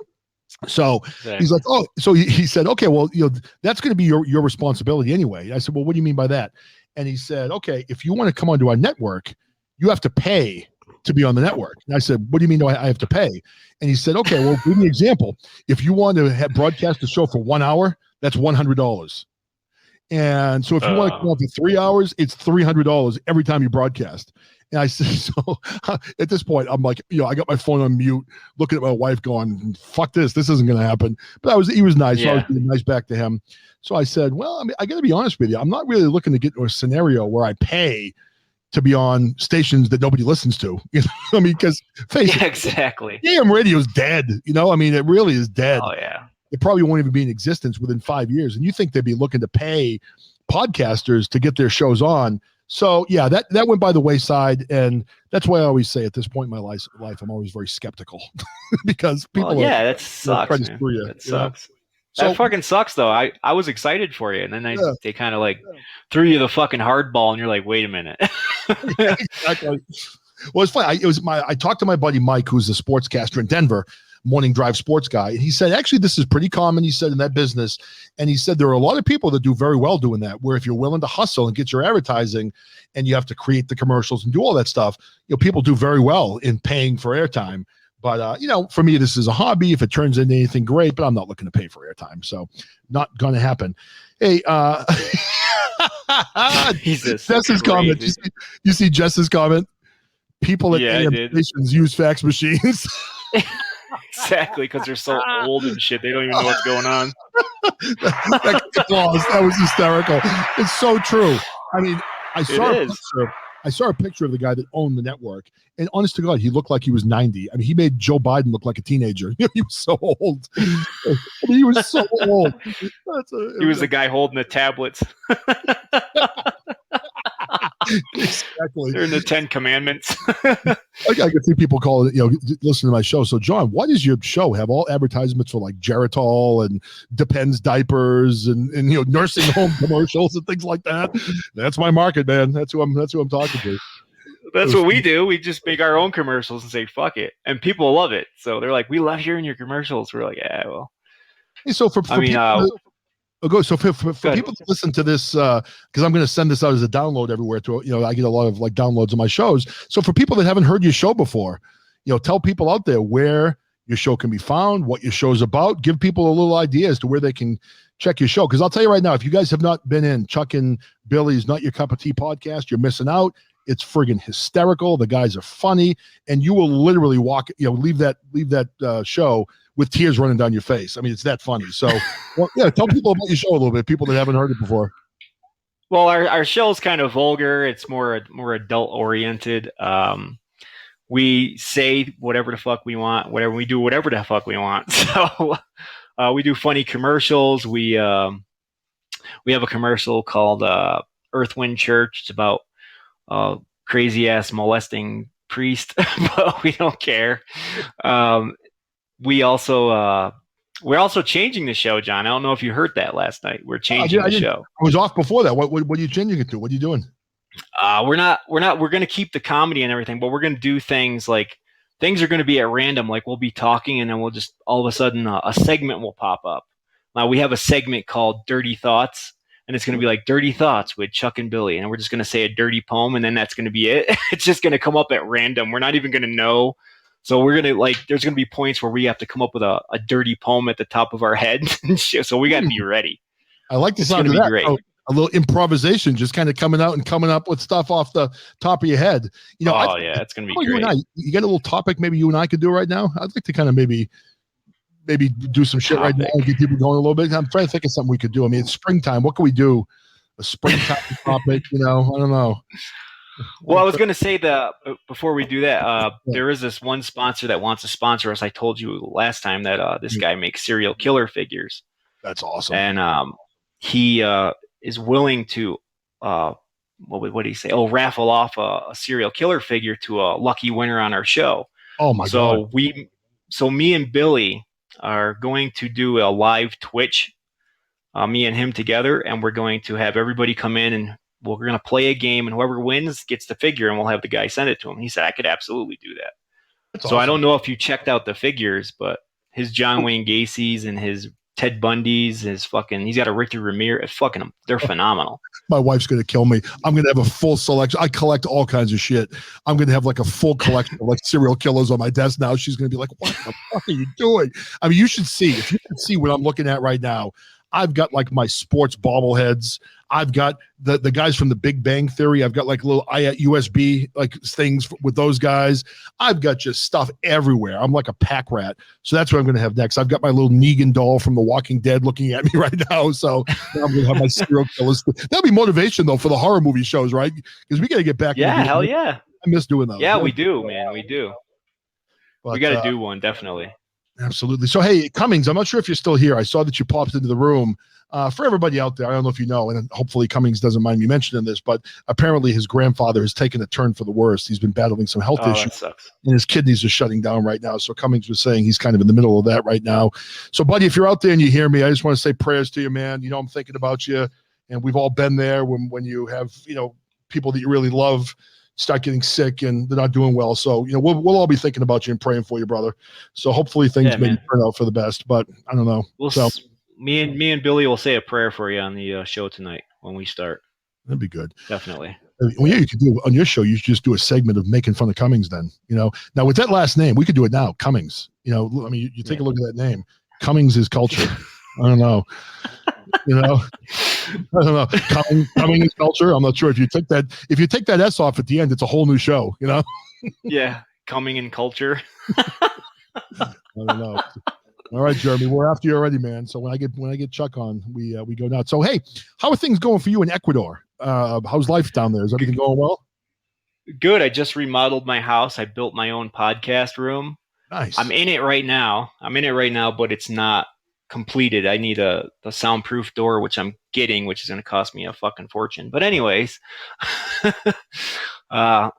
So he's like, oh, so he said, okay, well, that's going to be your responsibility anyway. I said, well, what do you mean by that? And he said, okay, if you want to come onto our network, you have to pay to be on the network. And I said, what do you mean I have to pay? And he said, okay, well, give me an example. If you want to broadcast a show for 1 hour, that's $100. And so if you want to come on for 3 hours, it's $300 every time you broadcast. And I said, so at this point, I'm like, I got my phone on mute, looking at my wife going, fuck this isn't going to happen. But he was nice. Yeah. So I was being nice back to him. So I said, well, I got to be honest with you. I'm not really looking to get into a scenario where I pay to be on stations that nobody listens to. Because face it,
exactly.
AM radio is dead. It really is dead.
Oh yeah.
It probably won't even be in existence within 5 years. And you think they'd be looking to pay podcasters to get their shows on. So yeah, that went by the wayside, and that's why I always say at this point in my life, I'm always very skeptical because people.
That sucks.
Trying to screw you.
That sucks. That fucking sucks, though. I was excited for you, and then they kind of threw you the fucking hardball, and you're like, wait a minute.
Exactly. Well, it's funny. I talked to my buddy Mike, who's a sportscaster in Denver, morning drive sports guy, and he said actually this is pretty common. He said in that business, and he said there are a lot of people that do very well doing that. Where if you're willing to hustle and get your advertising, and you have to create the commercials and do all that stuff, people do very well in paying for airtime. But, for me, this is a hobby. If it turns into anything, great, but I'm not looking to pay for airtime. So not going to happen. Hey, Jess's comment. You see Jess's comment? People at AM stations use fax machines.
Exactly, because they're so old and shit. They don't even know what's going on.
That was hysterical. It's so true. I saw a picture of the guy that owned the network, and honest to God, he looked like he was 90. He made Joe Biden look like a teenager. He was so old. He was so old.
He was the guy holding the tablets.
Exactly.
They're in the 10 Commandments.
I can see people call it, listen to my show. So, John, why does your show have all advertisements for like Geritol and Depends diapers and nursing home commercials and things like that? That's my market, man. That's who I'm talking to.
That's what we do. We just make our own commercials and say fuck it, and people love it. So they're like, we love hearing your commercials. We're like, yeah, well.
Hey, so for people, so for people to listen to this, because I'm going to send this out as a download everywhere. I get a lot of downloads of my shows. So for people that haven't heard your show before, tell people out there where your show can be found, what your show's about. Give people a little idea as to where they can check your show. Because I'll tell you right now, if you guys have not been in Chuck and Billy's Not Your Cup of Tea podcast, you're missing out. It's friggin' hysterical. The guys are funny, and you will literally leave that show with tears running down your face. I mean, it's that funny. So, tell people about your show a little bit. People that haven't heard it before.
Well, our show's kind of vulgar. It's more adult oriented. We say whatever the fuck we want. We do whatever the fuck we want. So we do funny commercials. We have a commercial called Earth Wind Church. It's about crazy ass molesting priest, but we don't care. We're also changing the show, John. I don't know if you heard that last night. We're changing the show.
I was off before that. What are you changing it to? What are you doing?
We're going to keep the comedy and everything, but we're going to do things like things are going to be at random. Like we'll be talking and then we'll just all of a sudden a segment will pop up. Now we have a segment called Dirty Thoughts, and it's going to be like Dirty Thoughts with Chuck and Billy. And we're just going to say a dirty poem, and then that's going to be it. It's just going to come up at random. We're not even going to know. So we're going to there's going to be points where we have to come up with a dirty poem at the top of our head. So we got to be ready.
I like the sound of that. Great. A little improvisation, just kind of coming up with stuff off the top of your head. It's going to be great. You got a little topic maybe you and I could do right now? I'd like to kind of maybe do some shit right now and get people going a little bit. I'm trying to think of something we could do. I mean, it's springtime. What can we do? A springtime topic, I don't know.
Well, I was going to say before we do that, there is this one sponsor that wants to sponsor us. I told you last time that this guy makes serial killer figures.
That's awesome.
And he is willing to, what did he say? Oh, raffle off a serial killer figure to a lucky winner on our show.
Oh my God.
So me and Billy are going to do a live Twitch, me and him together, and we're going to have everybody come in and we're going to play a game, and whoever wins gets the figure, and we'll have the guy send it to him. He said, I could absolutely do that. That's awesome. I don't know if you checked out the figures, but his John Wayne Gacy's and his Ted Bundy's, he's got a Richard Ramirez. They're phenomenal.
My wife's going to kill me. I'm going to have a full selection. I collect all kinds of shit. I'm going to have like a full collection of like serial killers on my desk now. She's going to be like, what the fuck are you doing? I mean, if you can see what I'm looking at right now, I've got like my sports bobbleheads. I've got the guys from the Big Bang Theory. I've got like little USB like things with those guys. I've got just stuff everywhere. I'm like a pack rat. So that's what I'm going to have next. I've got my little Negan doll from The Walking Dead looking at me right now. So I'm going to have my serial killers. That'll be motivation though for the horror movie shows, right? Because we got to get back.
Yeah, hell yeah.
I miss doing those.
Yeah, we do, man. We do. But, we got to do one, definitely.
Absolutely. So, hey, Cummings, I'm not sure if you're still here. I saw that you popped into the room. For everybody out there, I don't know if you know, and hopefully Cummings doesn't mind me mentioning this, but apparently his grandfather has taken a turn for the worst. He's been battling some health issues, and his kidneys are shutting down right now. So Cummings was saying he's kind of in the middle of that right now. So, buddy, if you're out there and you hear me, I just want to say prayers to you, man. I'm thinking about you, and we've all been there when you have, people that you really love start getting sick and they're not doing well. So, we'll all be thinking about you and praying for you, brother. So hopefully things may turn out for the best, but I don't know.
Me and Billy will say a prayer for you on the show tonight when we start.
That'd be good.
Definitely.
Well, yeah, you could do on your show. You should just do a segment of making fun of Cummings. Then, now with that last name, we could do it now. Cummings. I mean, you take a look at that name. Cummings is culture. I don't know. I don't know. Coming is culture. I'm not sure if you take that S off at the end, it's a whole new show.
Yeah, coming in culture.
I don't know. All right, Jeremy, we're after you already, man. So when I get Chuck on, we go nuts. So hey, how are things going for you in Ecuador? How's life down there? Is everything going well?
Good. I just remodeled my house. I built my own podcast room.
Nice.
I'm in it right now, but it's not completed. I need a soundproof door, which I'm getting, which is going to cost me a fucking fortune. But anyways, I'm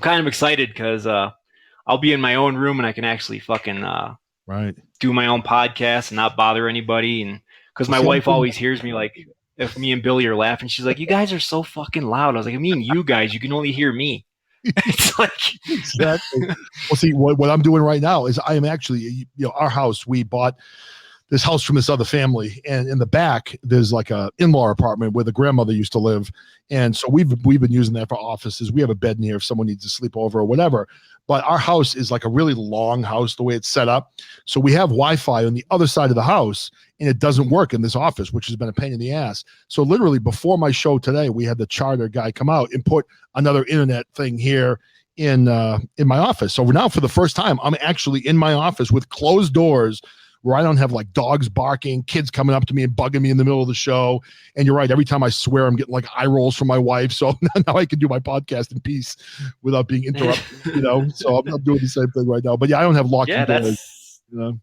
kind of excited because I'll be in my own room and I can actually fucking do my own podcast and not bother anybody. And because my wife always hears me, like, if me and Billy are laughing, she's like, you guys are so fucking loud. I was like, I mean, you guys, you can only hear me. It's like
exactly. Well, see, what I'm doing right now is I am actually, our house, we bought this house from this other family, and in the back there's like a in-law apartment where the grandmother used to live, and so we've been using that for offices. We have a bed in here if someone needs to sleep over or whatever. But our house is like a really long house the way it's set up, so we have Wi-Fi on the other side of the house, and it doesn't work in this office, which has been a pain in the ass. So literally before my show today, we had the Charter guy come out and put another internet thing here in my office. So now for the first time, I'm actually in my office with closed doors, where I don't have like dogs barking, kids coming up to me and bugging me in the middle of the show. And you're right, every time I swear, I'm getting like eye rolls from my wife. So now I can do my podcast in peace without being interrupted, So I'm doing the same thing right now. But yeah, I don't have locked doors.
Well,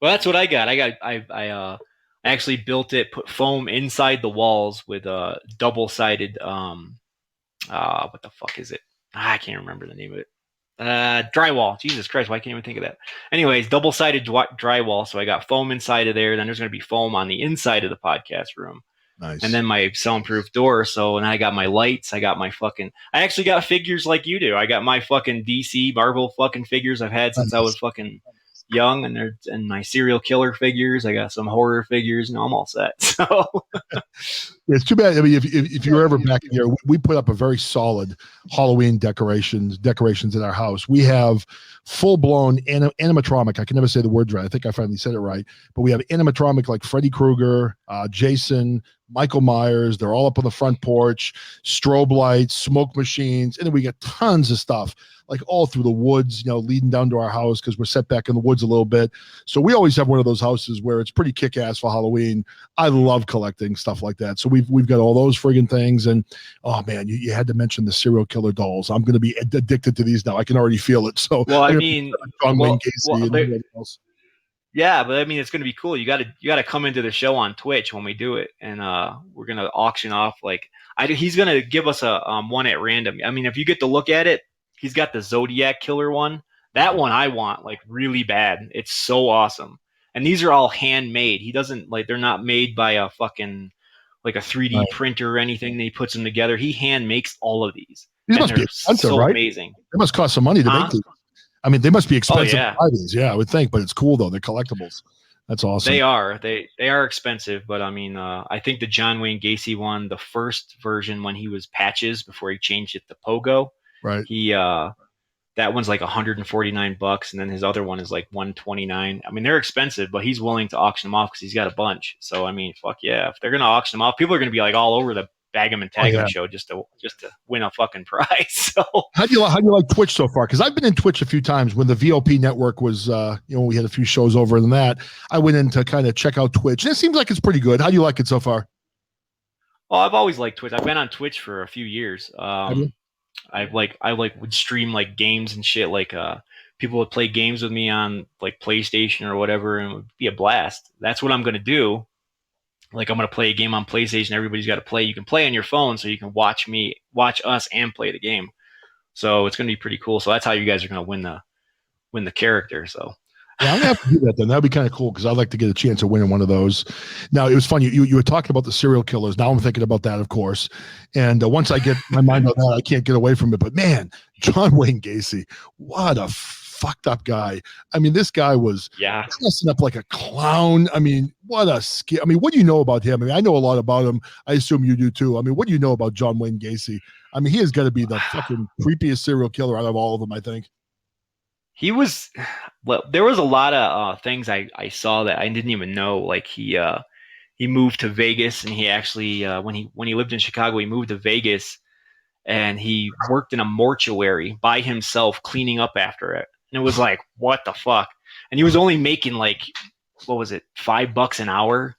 that's what I got. I actually built it, put foam inside the walls with a double-sided what the fuck is it? I can't remember the name of it. Drywall. Jesus Christ, why can't I even think of that? Anyways, double-sided drywall. So I got foam inside of there. Then there's going to be foam on the inside of the podcast room.
Nice.
And then my soundproof door. So, and I got my lights. I got my I actually got figures like you do. I got my fucking DC Marvel fucking figures I've had since I was fucking young, and my serial killer figures. I got some horror figures, and I'm all set. So
it's too bad. I mean, if you're ever back here, we put up a very solid Halloween decorations in our house. We have full-blown animatronic. I can never say the word right. I think I finally said it right. But we have animatronic like Freddy Krueger, Jason, Michael Myers. They're all up on the front porch, strobe lights, smoke machines, and then we got tons of stuff like all through the woods, leading down to our house because we're set back in the woods a little bit. So we always have one of those houses where it's pretty kick-ass for Halloween. I love collecting stuff like that. So we've got all those friggin' things. And oh man, you had to mention the serial killer dolls. I'm going to be addicted to these now. I can already feel it. So
well, I mean,
John Wayne Gacy and everybody else.
Yeah, but I mean, it's going to be cool. You got to come into the show on Twitch when we do it, and we're going to auction off he's going to give us a one at random. I mean, if you get to look at it, he's got the Zodiac Killer one. That one I want really bad. It's so awesome. And these are all handmade. He doesn't they're not made by a fucking a 3D printer or anything. He puts them together. He hand makes all of these.
These must be expensive, right?
Amazing.
They must cost some money to make these. I mean, they must be expensive to buy these. Yeah, I would think, but it's cool though. They're collectibles. That's awesome.
They are. They are expensive, but I mean, I think the John Wayne Gacy one, the first version when he was Patches before he changed it to Pogo,
right?
He that one's like $149, and then his other one is like $129. I mean, they're expensive, but he's willing to auction them off because he's got a bunch. So I mean, fuck yeah, if they're gonna auction them off, people are gonna be all over the Bag 'em and Tag 'em show just to win a fucking prize. So
how do you like Twitch so far? Because I've been in Twitch a few times when the VOP network was we had a few shows over than that. I went in to kind of check out Twitch, and it seems like it's pretty good. How do you like it so far?
Oh, I've always liked Twitch. I've been on Twitch for a few years. I would stream games and shit. People would play games with me on PlayStation or whatever, and it would be a blast. That's what I'm gonna do. I'm going to play a game on PlayStation. Everybody's got to play. You can play on your phone, so you can watch us, and play the game. So it's going to be pretty cool. So that's how you guys are going to win the character. So
yeah, I'm going to have to do that then. That'd be kind of cool because I'd like to get a chance of winning one of those. Now, it was funny. You were talking about the serial killers. Now I'm thinking about that, of course. And once I get my mind on that, I can't get away from it. But man, John Wayne Gacy, what a fucked up guy. I mean, this guy was dressing up like a clown. I mean, what a skill. I mean, what do you know about him? I mean, I know a lot about him. I assume you do too. I mean, what do you know about John Wayne Gacy? I mean, he has got to be the fucking creepiest serial killer out of all of them, I think.
He was, there was a lot of things I saw that I didn't even know. He moved to Vegas, and he actually, when he lived in Chicago, he moved to Vegas, and he worked in a mortuary by himself, cleaning up after it. And it was what the fuck? And he was only making what was it, $5 an hour?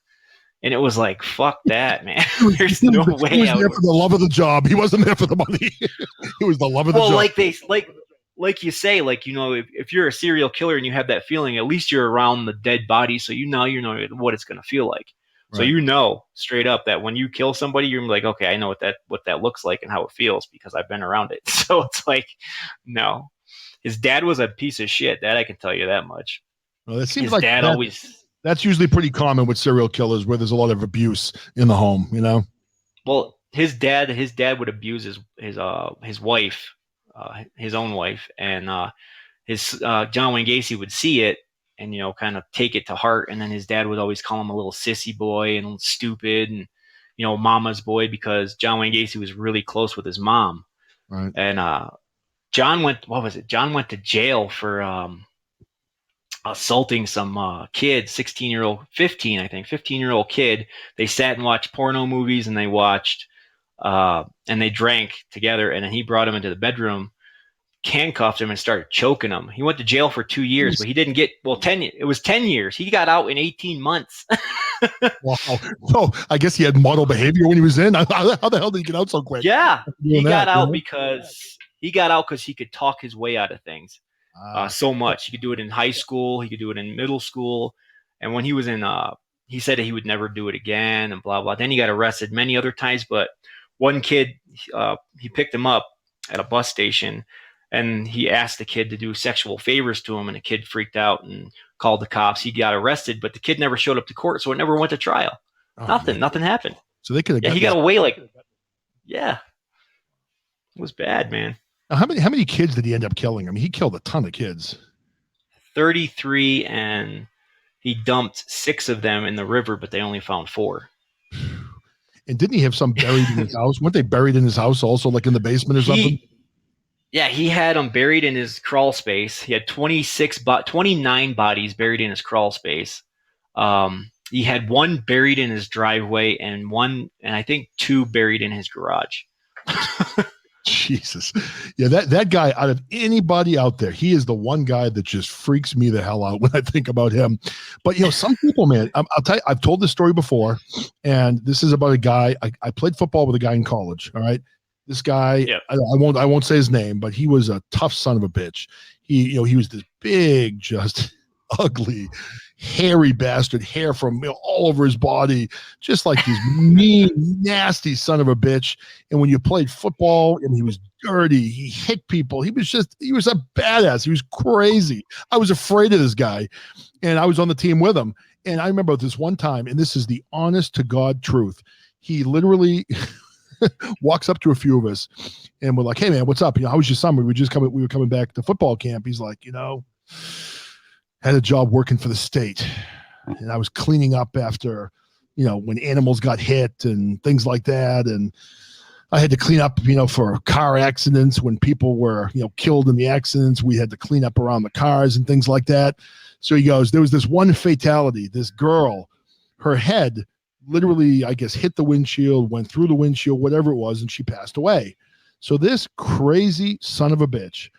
And it was fuck that, man. There's no way.
He was there for the love of the job. He wasn't there for the money. It was the love of the job.
Like you say, if you're a serial killer and you have that feeling, at least you're around the dead body, so you know what it's gonna feel like. Right. So straight up that when you kill somebody, you're like, okay, I know what that looks like and how it feels because I've been around it. So it's no. His dad was a piece of shit. That I can tell you that much.
Well, it seems that's usually pretty common with serial killers, where there's a lot of abuse in the home.
Well, his dad would abuse his wife, his own wife, and his John Wayne Gacy would see it, and kind of take it to heart. And then his dad would always call him a little sissy boy and stupid and mama's boy, because John Wayne Gacy was really close with his mom.
Right.
And John went to jail for assaulting some kid, 15-year-old kid. They sat and watched porno movies, and they watched and they drank together, and then he brought him into the bedroom, handcuffed him, and started choking him. He went to jail for 2 years, but he didn't get 10. It was 10 years. He got out in 18 months.
Wow. So I guess he had model behavior when he was in. How the hell did he get out so quick?
Yeah, he got out because he could talk his way out of things so much. He could do it in high school. He could do it in middle school. And when he was in, he said that he would never do it again and blah, blah. Then he got arrested many other times. But one kid, he picked him up at a bus station, and he asked the kid to do sexual favors to him, and the kid freaked out and called the cops. He got arrested, but the kid never showed up to court, so it never went to trial. Nothing happened.
So they could have.
Yeah, he got away yeah. It was bad, man.
Now, how many kids did he end up killing? I mean, he killed a ton of kids.
33, and he dumped 6 of them in the river, but they only found 4.
And didn't he have some buried in his house? Weren't they buried in his house also, like in the basement or something?
Yeah, he had them buried in his crawl space. He had 29 bodies buried in his crawl space. He had 1 buried in his driveway, and I think 2 buried in his garage.
Jesus. Yeah, that guy, out of anybody out there, he is the one guy that just freaks me the hell out when I think about him. But some people, man, I'll tell you, I've told this story before, and this is about a guy. I played football with a guy in college. All right. This guy, yep. I won't say his name, but he was a tough son of a bitch. He was this big, just ugly, hairy bastard, hair from all over his body, just like this mean, nasty son of a bitch. And when you played football, and he was dirty, he hit people. He was a badass. He was crazy. I was afraid of this guy, and I was on the team with him. And I remember this one time, and this is the honest to God truth. He literally walks up to a few of us, and we're like, "Hey man, what's up? How was your summer? We were coming back to football camp." He's like, had a job working for the state, and I was cleaning up after, when animals got hit and things like that. And I had to clean up, for car accidents when people were, killed in the accidents. We had to clean up around the cars and things like that. So he goes, there was this one fatality. This girl, her head literally, I guess, hit the windshield, went through the windshield, whatever it was, and she passed away. So this crazy son of a bitch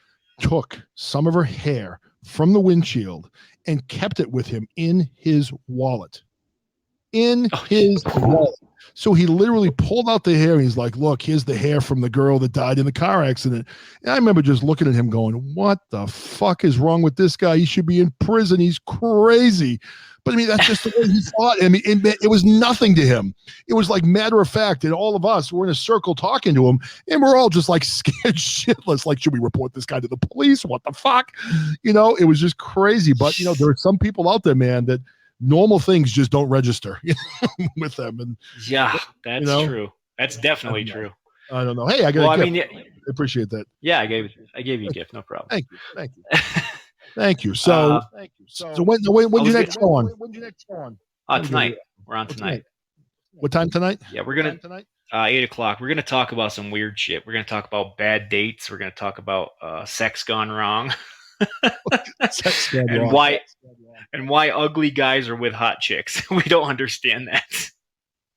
took some of her hair from the windshield and kept it with him in his wallet. So he literally pulled out the hair, and he's like, look, here's the hair from the girl that died in the car accident. And I remember just looking at him going, what the fuck is wrong with this guy? He should be in prison. He's crazy. But I mean, that's just the way he thought. I mean, it was nothing to him. It was like matter of fact. And all of us were in a circle talking to him, and we're all just like scared shitless. Like, should we report this guy to the police? What the fuck? It was just crazy. But, there are some people out there, man, that normal things just don't register with them. And
yeah, that's true. That's definitely true.
I don't know. Hey, I got a gift. I appreciate that.
Yeah, I gave you a gift. No problem.
Thank you. Thank you. So when you next go on?
Tonight. We're on tonight.
What time tonight?
Yeah, we're gonna 8:00. We're gonna talk about some weird shit. We're gonna talk about bad dates. We're gonna talk about sex gone wrong.
Sex gone
and
wrong.
why ugly guys are with hot chicks. We don't understand that.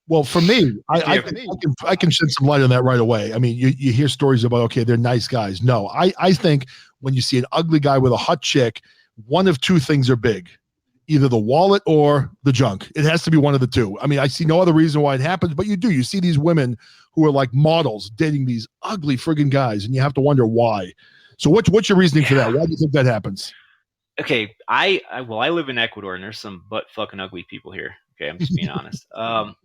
Well, for me, I can shed some light on that right away. I mean, you hear stories about, okay, they're nice guys. No, I think when you see an ugly guy with a hot chick, one of two things are big. Either the wallet or the junk. It has to be one of the two. I mean, I see no other reason why it happens, but you see these women who are like models dating these ugly friggin' guys, and you have to wonder why. So what's your reasoning for that? Why do you think that happens?
Okay, I live in Ecuador, and there's some butt fucking ugly people here. Okay, I'm just being honest. Don't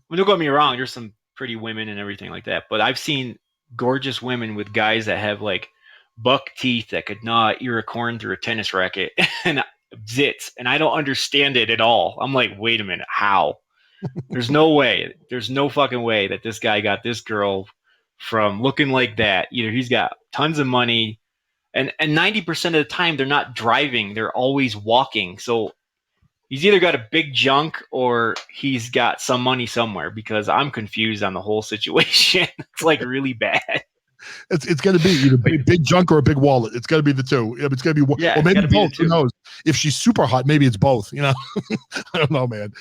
get me wrong, there's some pretty women and everything like that, but I've seen gorgeous women with guys that have like buck teeth that could gnaw ear of corn through a tennis racket and zits, and I don't understand it at all. I'm like, wait a minute, how? There's no way. There's no fucking way that this guy got this girl from looking like that. Either he's got tons of money, And 90% of the time they're not driving, they're always walking. So he's either got a big junk or he's got some money somewhere, because I'm confused on the whole situation. It's like really bad.
It's going to be either big junk or a big wallet. It's got to be the two. It's going to be,
Yeah,
or maybe both.
Who
knows? If she's super hot, maybe it's both. I don't know, man.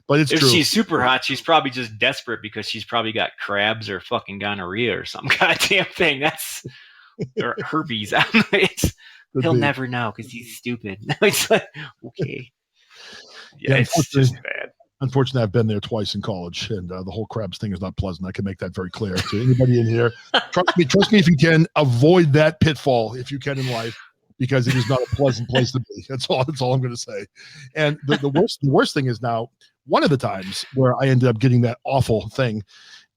But it's
if
true.
she's super hot, she's probably just desperate because she's probably got crabs or fucking gonorrhea or some goddamn thing. That's or herpes. He'll never know because he's stupid. It's like, okay. Yeah, it's just bad.
Unfortunately, I've been there twice in college, and the whole crabs thing is not pleasant. I can make that very clear to anybody in here. Trust me if you can, avoid that pitfall if you can in life, because it is not a pleasant place to be. That's all I'm going to say. And the worst thing is now, one of the times where I ended up getting that awful thing,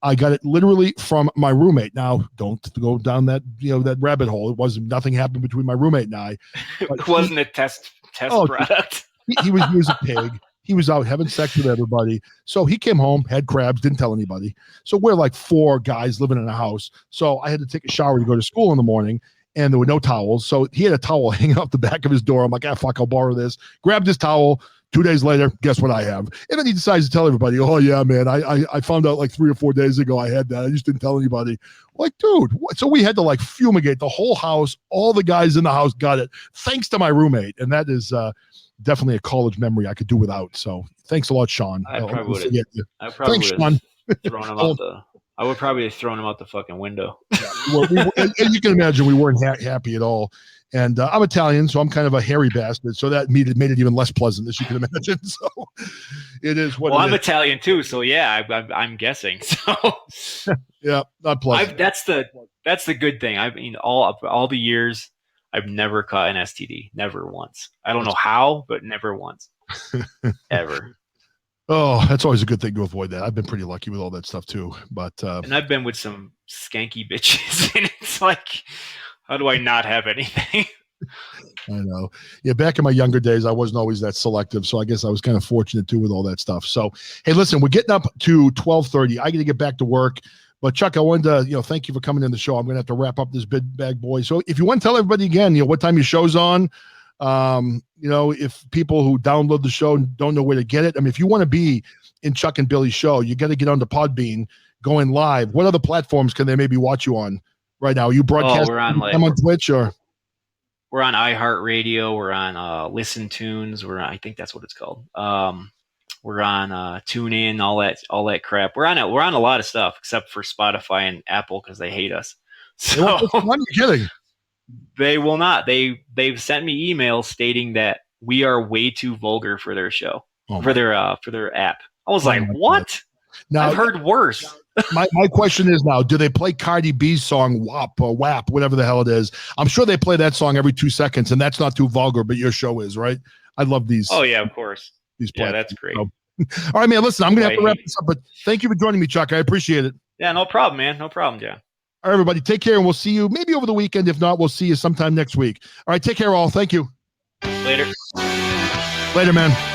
I got it literally from my roommate. Now, don't go down that that rabbit hole. Nothing happened between my roommate and I.
It wasn't a test product.
He was a pig. He was out having sex with everybody. So he came home, had crabs, didn't tell anybody. So we're like 4 guys living in a house. So I had to take a shower to go to school in the morning, and there were no towels. So he had a towel hanging off the back of his door. I'm like, fuck, I'll borrow this. Grabbed his towel. 2 days later, guess what I have? And then he decides to tell everybody, oh, yeah, man, I found out like 3 or 4 days ago I had that. I just didn't tell anybody. Like, dude, what? So we had to like fumigate the whole house. All the guys in the house got it, thanks to my roommate. And that is definitely a college memory I could do without. So thanks a lot, Sean.
I probably would have thrown him out I would probably have thrown him out the fucking window.
Yeah, and you can imagine we weren't happy at all. And I'm Italian, so I'm kind of a hairy bastard. So that made it even less pleasant, as you can imagine. So it is what.
Well, I'm Italian too, so yeah, I'm guessing. So
yeah, not pleasant.
That's the good thing. I mean, all the years, I've never caught an STD, never once. I don't know how, but never once, ever.
Oh, that's always a good thing to avoid that. I've been pretty lucky with all that stuff too. But
and I've been with some skanky bitches, and it's like, how do I not have anything?
I know. Yeah, back in my younger days, I wasn't always that selective, so I guess I was kind of fortunate too with all that stuff. So, hey, listen, we're getting up to 12:30. I got to get back to work. But Chuck, I wanted to, thank you for coming in the show. I'm going to have to wrap up this big bag, boy. So if you want to tell everybody again, what time your show's on, if people who download the show don't know where to get it. I mean, if you want to be in Chuck and Billy's show, you got to get on the Podbean, going live. What other platforms can they maybe watch you on right now? Are you broadcasting?
We're on
on Twitch or?
We're on iHeartRadio. We're on Listen Tunes. I think that's what it's called. We're on TuneIn, all that crap. We're on a lot of stuff except for Spotify and Apple because they hate us. So
I'm kidding.
They will not. They've sent me emails stating that we are way too vulgar for their show, for their app. I was like, what?
Now,
I've heard worse.
My question is now, do they play Cardi B's song WAP or WAP, whatever the hell it is? I'm sure they play that song every 2 seconds, and that's not too vulgar, but your show is, right? I love these.
Oh, yeah, of course.
These
yeah, that's great.
So, all right, man, listen, I'm going to have to wrap this up, but thank you for joining me, Chuck. I appreciate it.
Yeah, no problem, man. No problem, John.
All right, everybody, take care, and we'll see you maybe over the weekend. If not, we'll see you sometime next week. All right, take care, all. Thank you.
Later.
Later, man.